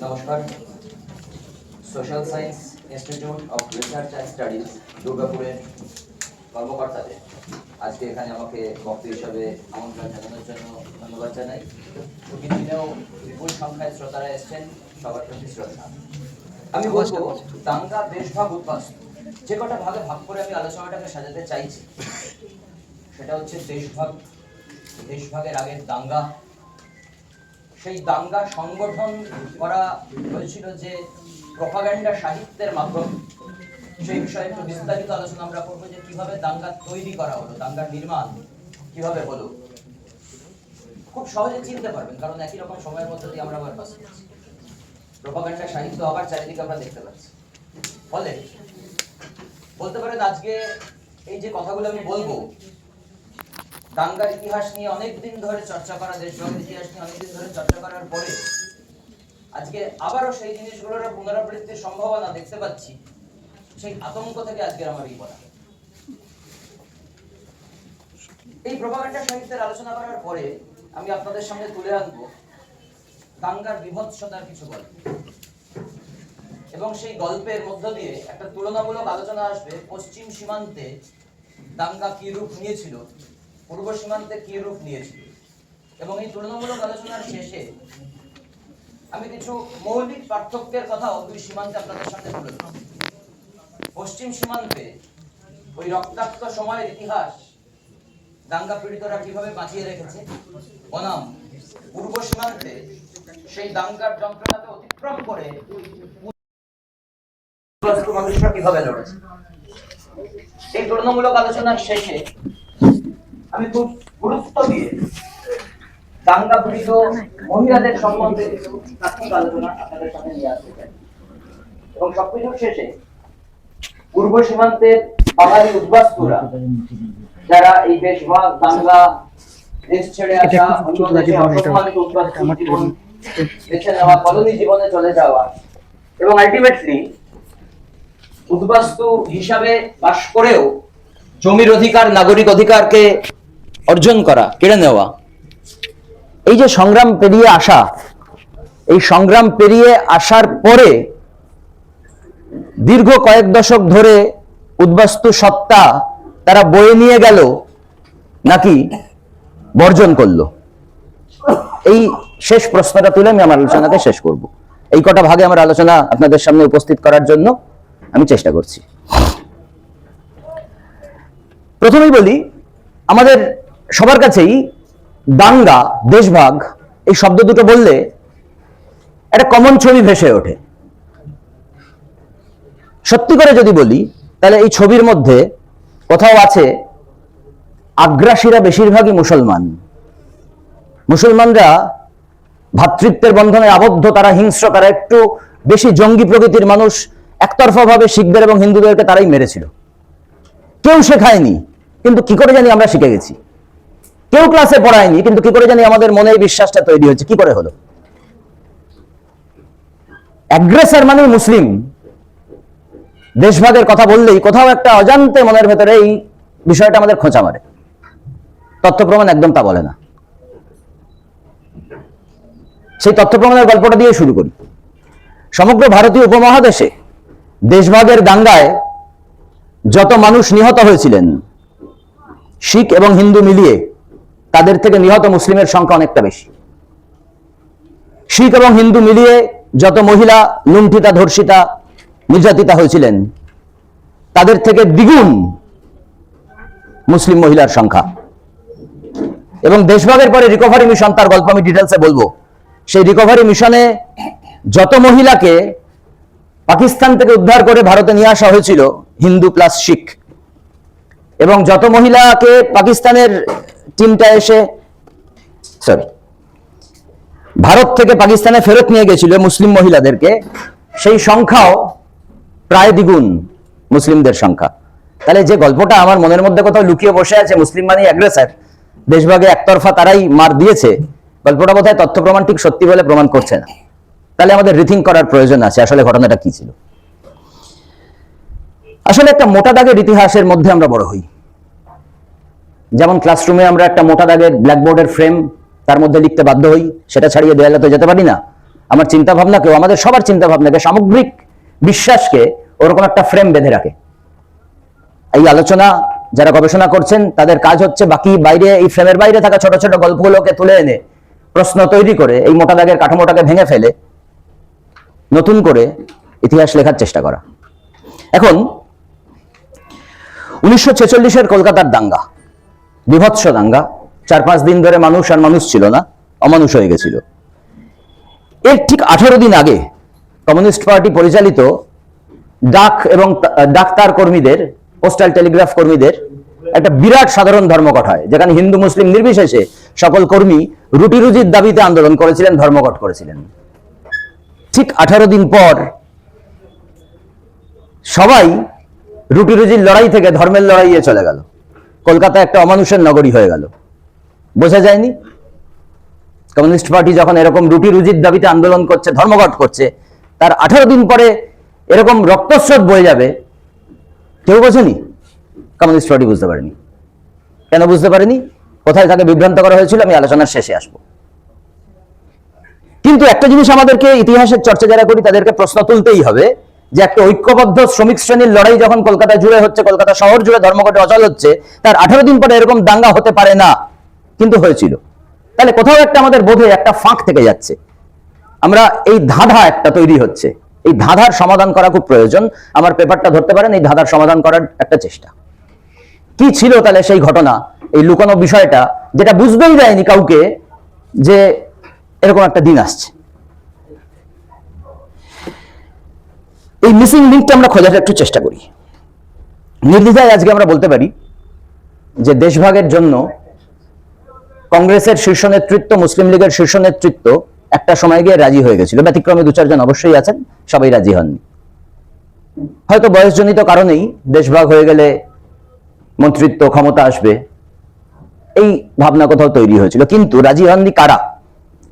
নমস্কার। Social science institute of research and studies দুর্গাপুরের কর্মকর্তাদের আজকে এখানে আমাকে বক্তা হিসাবে আমন্ত্রণ জানানোর জন্য ধন্যবাদ জানাই। ছুটির দিনেও বিপুল সংখ্যায় শ্রোতারা এসছেন, সবার প্রতি শ্রদ্ধা। আমি বলবো দাঙ্গা দেশভাগ উদ্বাস্তু, যে কটা ভাগে ভাগ করে আমি আলোচনাটাকে সাজাতে চাইছি সেটা হচ্ছে দেশভাগের আগের দাঙ্গা। সেই দাঙ্গা সংগঠন করা হয়েছিল যে প্রপাগান্ডা সাহিত্যের মাধ্যমে। সেই বিষয়ে একটু বিস্তারিত আলোচনা আমরা করবো যে কিভাবে দাঙ্গা তৈরি করা হলো, দাঙ্গার নির্মাণ কিভাবে হলো। খুব সহজে চিনতে পারবেন, কারণ একই রকম সময়ের মধ্যে দিয়ে আমরা আবার পাস করছি। প্রপাগান্ডা সাহিত্য আবার চারিদিকে আমরা দেখতে পাচ্ছি। ফলে বলতে পারেন আজকে এই যে কথাগুলো আমি বলবো, দাঙ্গার ইতিহাস নিয়ে অনেকদিন ধরে চর্চা করা, দেশভাগের ইতিহাস নিয়ে অনেকদিন ধরে চর্চা করার পরে আজকে আবারও সেই জিনিসগুলোর পুনরাবৃত্তির সম্ভাবনা দেখতে পাচ্ছি। সেই আতঙ্ক থেকে আজকের আমার এই বলা। এই প্রপাগান্ডা সাহিত্যের আলোচনা করার পরে আমি আপনাদের সামনে তুলে আনবো দাঙ্গার বিভৎসতার কিছু গল্প, এবং সেই গল্পের মধ্য দিয়ে একটা তুলনামূলক আলোচনা আসবে পশ্চিম সীমান্তে দাঙ্গা কি রূপ নিয়েছিল, পূর্ব সীমান্তে কি রূপ নিয়েছিল। এবং এই তুলনামূলক আলোচনার শেষে আমি কিছু মৌলিক পার্থক্যের কথাও দুই সীমান্তে আপনাদের সামনে তুলে ধরব। পশ্চিম সীমান্তে ওই রক্তাক্ত সময়ের ইতিহাস দাঙ্গা পীড়িতরা কিভাবে বাঁচিয়ে রেখেছে, বনাম পূর্ব সীমান্তে সেই দাঙ্গার যন্ত্রণাকে অতিক্রম করে মানুষরা কিভাবে লড়েছে। এই তুলনামূলক আলোচনার শেষে আমি খুব গুরুত্ব দিয়ে দাঙ্গা পীড়িত মহিলাদের সম্বন্ধে প্রাথমিক আলোচনা আপনাদের সামনে নিয়ে আসতে চাই। এবং সবকিছুর শেষে পূর্ব সীমান্তের পাহাড়ি উদ্বাস্তুরা, যারা এই দেশভাগ দাঙ্গা, দেশ ছেড়ে আসা, অন্য দেশে অসম্মানিত উদ্বাস্তু জীবন বেছে নেওয়া, কলোনি জীবনে চলে যাওয়া, এবং আলটিমেটলি উদ্বাস্তু হিসাবে বাস করেও জমির অধিকার, নাগরিক অধিকারকে অর্জন করা, কেড়ে নেওয়া, এই যে সংগ্রাম পেরিয়ে আসা, এই সংগ্রাম পেরিয়ে আসার পরে দীর্ঘ কয়েক দশক ধরে উদ্বাস্তু সত্তা তারা বয়ে নিয়ে গেল নাকি বর্জন করলো, এই শেষ প্রশ্নটা তুলে আমি আমার আলোচনাকে শেষ করব। এই কটা ভাগে আমার আলোচনা আপনাদের সামনে উপস্থিত করার জন্য আমি চেষ্টা করছি। প্রথমেই বলি, আমাদের সবার কাছেই দাঙ্গা, দেশভাগ এই শব্দ দুটো বললে একটা কমন ছবি ভেসে ওঠে। সত্যি করে যদি বলি তাহলে এই ছবির মধ্যে কোথাও আছে আগ্রাসীরা বেশিরভাগই মুসলমানরা ভ্রাতৃত্বের বন্ধনে আবদ্ধ, তারা হিংস্র, তারা একটু বেশি জঙ্গি প্রকৃতির মানুষ। একতরফা ভাবে শিখদের এবং হিন্দুদেরকে তারাই মেরেছিল। কেউ শেখায়নি, কিন্তু কি করে জানি আমরা শিখে গেছি। কেউ ক্লাসে পড়ায়নি, কিন্তু কি করে জানি আমাদের মনে এই বিশ্বাসটা তৈরি হয়েছে। কি করে হলো? অ্যাগ্রেসর মানে মুসলিম। দেশভাগের কথা বললেই কোথাও একটা অজান্তে মনের ভেতরে এই বিষয়টা আমাদের খোঁচা মারে। তথ্য প্রমাণ একদম তা বলে না। সেই তথ্য প্রমাণের গল্পটা দিয়ে শুরু করি। সমগ্র ভারতীয় উপমহাদেশে দেশভাগের দাঙ্গায় যত মানুষ নিহত হয়েছিলেন, শিখ এবং হিন্দু মিলিয়ে, তাদের থেকে নিহত মুসলিমের সংখ্যা অনেকটা বেশি। শিখ এবং হিন্দু মিলিয়ে যত মহিলা লুণ্ঠিতা, ধর্ষিতা, নির্যাতিতা হয়েছিলেন, তাদের থেকে দ্বিগুণ মুসলিম মহিলার সংখ্যা। এবং দেশভাগের পরে রিকভারি মিশন, তার গল্প আমি ডিটেলসে বলবো। সেই রিকভারি মিশনে যত মহিলাকে পাকিস্তান থেকে উদ্ধার করে ভারতে নিয়ে আসা হয়েছিল, হিন্দু প্লাস শিখ, এবং যত মহিলাকে পাকিস্তানের টিমটা এসে ভারত থেকে পাকিস্তানে ফেরত নিয়ে গেছিল মুসলিম মহিলাদেরকে, সেই সংখ্যাও প্রায় দ্বিগুণ মুসলিমদের সংখ্যা। তাহলে যে গল্পটা আমার মনের মধ্যে কোথাও লুকিয়ে বসে আছে, মুসলিম মানে অ্যাগ্রেসর, দেশভাগে একতরফা তারাই মার দিয়েছে, গল্পটা বোধহয় তথ্য প্রমাণ ঠিক সত্যি বলে প্রমাণ করছে না। তাহলে আমাদের রিথিঙ্ক করার প্রয়োজন আছে, আসলে ঘটনাটা কি ছিল। আসলে একটা মোটা দাগের ইতিহাসের মধ্যে আমরা বড় হই। যেমন ক্লাসরুমে আমরা একটা মোটা দাগের ব্ল্যাকবোর্ডের ফ্রেম তার মধ্যে লিখতে বাধ্য হই, সেটা ছাড়িয়ে দেয়ালে তো যেতে পারি না। আমার চিন্তা ভাবনাকেও, আমাদের সবার চিন্তা ভাবনাকে, সামগ্রিক বিশ্বাসকে ওরকম একটা ফ্রেম বেঁধে রাখে। এই আলোচনা যারা গবেষণা করছেন তাদের কাজ হচ্ছে বাকি বাইরে, এই ফ্রেমের বাইরে থাকা ছোট ছোট গল্পগুলোকে তুলে এনে প্রশ্ন তৈরি করে এই মোটা দাগের কাঠামোটাকে ভেঙে ফেলে নতুন করে ইতিহাস লেখার চেষ্টা করা। এখন 1946-এর কলকাতার দাঙ্গা, বিভৎস দাঙ্গা, 4-5 দিন ধরে মানুষ আর মানুষ ছিল না, অমানুষ হয়ে গেছিল। এর ঠিক 18 দিন আগে কমিউনিস্ট পার্টি পরিচালিত ডাক এবং ডাক্তার কর্মীদের, পোস্টাল টেলিগ্রাফ কর্মীদের একটা বিরাট সাধারণ ধর্মঘট হয়, যেখানে হিন্দু মুসলিম নির্বিশেষে সকল কর্মী রুটি রুজির দাবিতে আন্দোলন করেছিলেন, ধর্মঘট করেছিলেন। ঠিক 18 দিন পর সবাই রুটি রুজির লড়াই থেকে ধর্মের লড়াইয়ে চলে গেল। কলকাতা একটা অমানুষের নগরী হয়ে গেল। বোঝা যায়নি কমিউনিস্ট পার্টি যখন এরকম রুটি রুজির দাবিতে আন্দোলন করছে, ধর্মঘট করছে, তার 18 দিন পরে এরকম রক্তস্রোত বয়ে যাবে, কেউ বোঝেনি। কমিউনিস্ট পার্টি বুঝতে পারেনি। কেন বুঝতে পারেনি? কোথায় তাকে বিভ্রান্ত করা হয়েছিল আমি আলোচনার শেষে আসবো। কিন্তু একটা জিনিস আমাদেরকে, ইতিহাসের চর্চা যারা করি তাদেরকে প্রশ্ন তুলতেই হবে যে একটা ঐক্যবদ্ধ শ্রমিক শ্রেণীর লড়াই যখন কলকাতা জুড়ে হচ্ছে, কলকাতা শহর জুড়ে ধর্মঘটে অচল হচ্ছে, তার 18 দিন পরে এরকম দাঙ্গা হতে পারে না, কিন্তু হয়েছিল। তাহলে কোথাও একটা আমাদের বোধে একটা ফাঁক থেকে যাচ্ছে। আমরা এই ধাঁধা একটা তৈরি হচ্ছে, এই ধাঁধার সমাধান করা খুব প্রয়োজন। আমার পেপারটা ধরতে পারেন, এই ধাঁধার সমাধান করার একটা চেষ্টা। কি ছিল তাহলে সেই ঘটনা, এই লুকানো বিষয়টা যেটা বুঝতেই দেয়নি কাউকে যে এরকম একটা দিন আসছে? এই মিসিং লিঙ্কটা আমরা খোঁজার একটু চেষ্টা করি। নির্দ্বিধায় আজকে আমরা বলতে পারি যে দেশভাগের জন্য কংগ্রেসের শীর্ষ নেতৃত্ব, মুসলিম লীগের শীর্ষ নেতৃত্ব একটা সময় গিয়ে রাজি হয়ে গেছিল। ব্যতিক্রমে 2-4 জন অবশ্যই আছেন, সবাই রাজি হননি। হয়তো বয়সজনিত কারণেই দেশভাগ হয়ে গেলে মন্ত্রিত্ব ক্ষমতা আসবে, এই ভাবনা কোথাও তৈরি হয়েছিল। কিন্তু রাজি হননি কারা?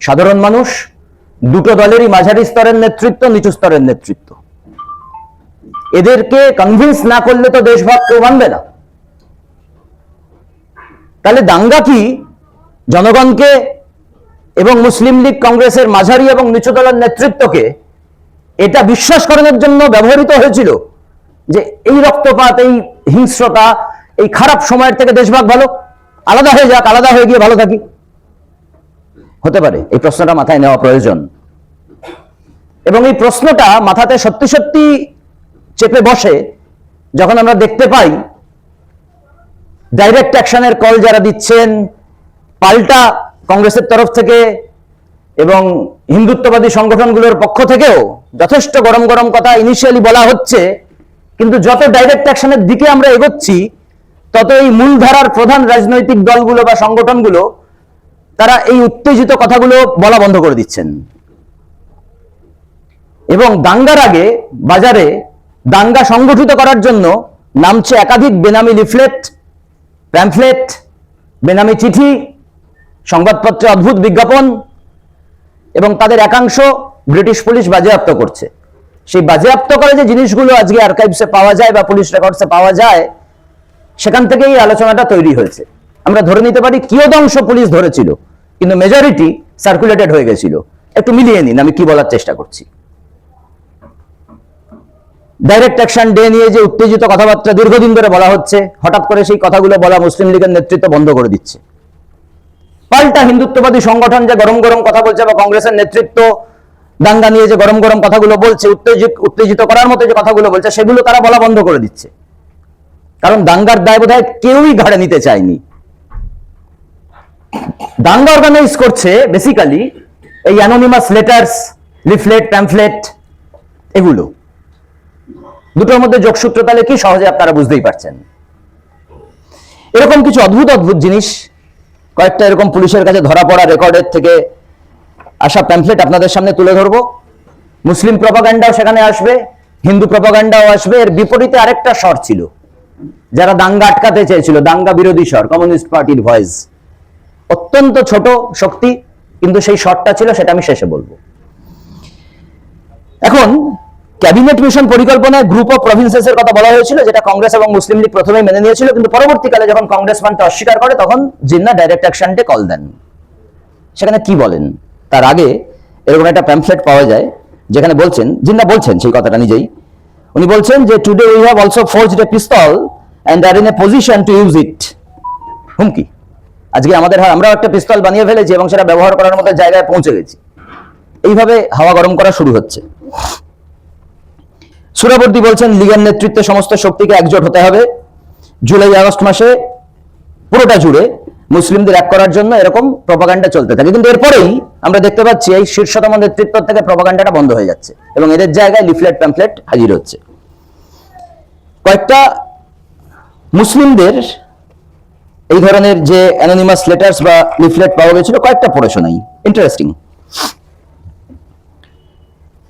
সাধারণ মানুষ, দুটো দলেরই মাঝারি স্তরের নেতৃত্ব, নিচু স্তরের নেতৃত্ব। এদেরকে কনভিন্স না করলে তো দেশভাগ কেউ মানবে না। তাহলে দাঙ্গা কি জনগণকে এবং মুসলিম লীগ কংগ্রেসের মাঝারি এবং নিচু দলের নেতৃত্বকে এটা বিশ্বাস করানোর জন্য ব্যবহৃত হয়েছিল যে এই রক্তপাত, এই হিংস্রতা, এই খারাপ সময়ের থেকে দেশভাগ ভালো, আলাদা হয়ে যাক, আলাদা হয়ে গিয়ে ভালো থাকি? হতে পারে। এই প্রশ্নটা মাথায় নেওয়া প্রয়োজন, এবং এই প্রশ্নটা মাথাতে সত্যি সত্যি চেপে বসে যখন আমরা দেখতে পাই ডাইরেক্ট অ্যাকশনের কল যারা দিচ্ছেন, পাল্টা কংগ্রেসের তরফ থেকে এবং হিন্দুত্ববাদী সংগঠনগুলোর পক্ষ থেকেও যথেষ্ট গরম গরম কথা ইনিশিয়ালি বলা হচ্ছে, কিন্তু যত ডাইরেক্ট অ্যাকশনের দিকে আমরা এগোচ্ছি তত এই মূলধারার প্রধান রাজনৈতিক দলগুলো বা সংগঠনগুলো তারা এই উত্তেজিত কথাগুলো বলা বন্ধ করে দিচ্ছেন। এবং দাঙ্গার আগে বাজারে দাঙ্গা সংগঠিত করার জন্য নামছে একাধিক বেনামি লিফলেট, প্যাম্ফলেট, বেনামি চিঠি, সংবাদপত্রে অদ্ভুত বিজ্ঞাপন, এবং তাদের একাংশ ব্রিটিশ পুলিশ বাজেয়াপ্ত করছে। সেই বাজেয়াপ্ত করে যে জিনিসগুলো আজকে আর্কাইভসে পাওয়া যায় বা পুলিশ রেকর্ডসে পাওয়া যায়, সেখান থেকেই আলোচনাটা তৈরি হয়েছে। আমরা ধরে নিতে পারি কিয়দংশ পুলিশ ধরেছিল, কিন্তু মেজরিটি সার্কুলেটেড হয়ে গেছিল। একটু মিলিয়ে নিন আমি কি বলার চেষ্টা করছি। ডাইরেক্ট অ্যাকশন ডে নিয়ে যে উত্তেজিত কথাবার্তা দীর্ঘদিন ধরে বলা হচ্ছে, হঠাৎ করে সেই কথাগুলো বলা মুসলিম লীগের নেতৃত্ব বন্ধ করে দিচ্ছে। পাল্টা হিন্দুত্ববাদী সংগঠন যে গরম গরম কথা বলছে, বা কংগ্রেসের নেতৃত্ব দাঙ্গা নিয়ে যে গরম গরম কথাগুলো বলছে, উত্তেজিত করার মতো যে কথাগুলো বলছে, সেগুলো তারা বলা বন্ধ করে দিচ্ছে। কারণ দাঙ্গার দায় বোধহয় কেউই ঘাড়ে নিতে চায়নি। দাঙ্গা অর্গানাইজ করছে বেসিক্যালি এই অ্যানোনিমাস লেটার্স, লিফলেট, প্যাম্ফলেট, এগুলো। দুটোর মধ্যে যোগসূত্র তাহলে কি সহজে আপনারা বুঝতেই পারছেন। এরকম কিছু অদ্ভুত অদ্ভুত জিনিস, কয়েকটা এরকম পুলিশের কাছে ধরা পড়া রেকর্ডের থেকে আসা প্যাম্ফলেট আপনাদের সামনে তুলে ধরবো। মুসলিম প্রপাগান্ডাও সেখানে আসবে, হিন্দু প্রপাগান্ডাও আসবে। এর বিপরীতে আরেকটা স্বর ছিল যারা দাঙ্গা আটকাতে চেয়েছিল, দাঙ্গা বিরোধী স্বর, কমিউনিস্ট পার্টির ভয়েস। অত্যন্ত ছোট শক্তি, কিন্তু সেই স্বরটা ছিল, সেটা আমি শেষে বলবো। এখন ক্যাবিনেট মিশন পরিকল্পনায় গ্রুপ অফ প্রভিন্সেসের কথা বলা হয়েছিল, যেটা কংগ্রেস এবং মুসলিম লীগ প্রথমেই মেনে নিয়েছিল, কিন্তু পরবর্তীকালে যখন কংগ্রেস মানতে অস্বীকার করে তখন জিন্নাহ ডাইরেক্ট অ্যাকশনকে কল দেন। সেখানে কি বলেন? তার আগে এরকম একটা প্যাম্পলেট পাওয়া যায় যেখানে বলছেন, জিন্না বলছেন সেই কথাটা নিজেই, উনি বলছেন যে today we have also forged a pistol and are in a position to use it. হুমকি, আজকে আমরাও একটা পিস্তল বানিয়ে ফেলেছি এবং সেটা ব্যবহার করার মতো জায়গায় পৌঁছে গেছি। এইভাবে হাওয়া গরম করা শুরু হচ্ছে। সুরাবর্দী বলছেন লীগের নেতৃত্বে সমস্ত শক্তিকে একজোট হতে হবে। জুলাই আগস্ট মাসে পুরোটা জুড়ে মুসলিমদের এক করার জন্য এরকম প্রপাগান্ডা চলতে থাকে, কিন্তু এরপরেই আমরা দেখতে পাচ্ছি এই শীর্ষতম নেতৃত্ব থেকে প্রপাগান্ডাটা বন্ধ হয়ে যাচ্ছে এবং এদের জায়গায় লিফলেট প্যাম্পলেট হাজির হচ্ছে। কয়েকটা মুসলিমদের এই ধরনের যে অ্যানোনিমাস লেটার্স বা লিফলেট পাওয়া গেছিল, কয়েকটা পড়ে শোনাই, ইন্টারেস্টিং।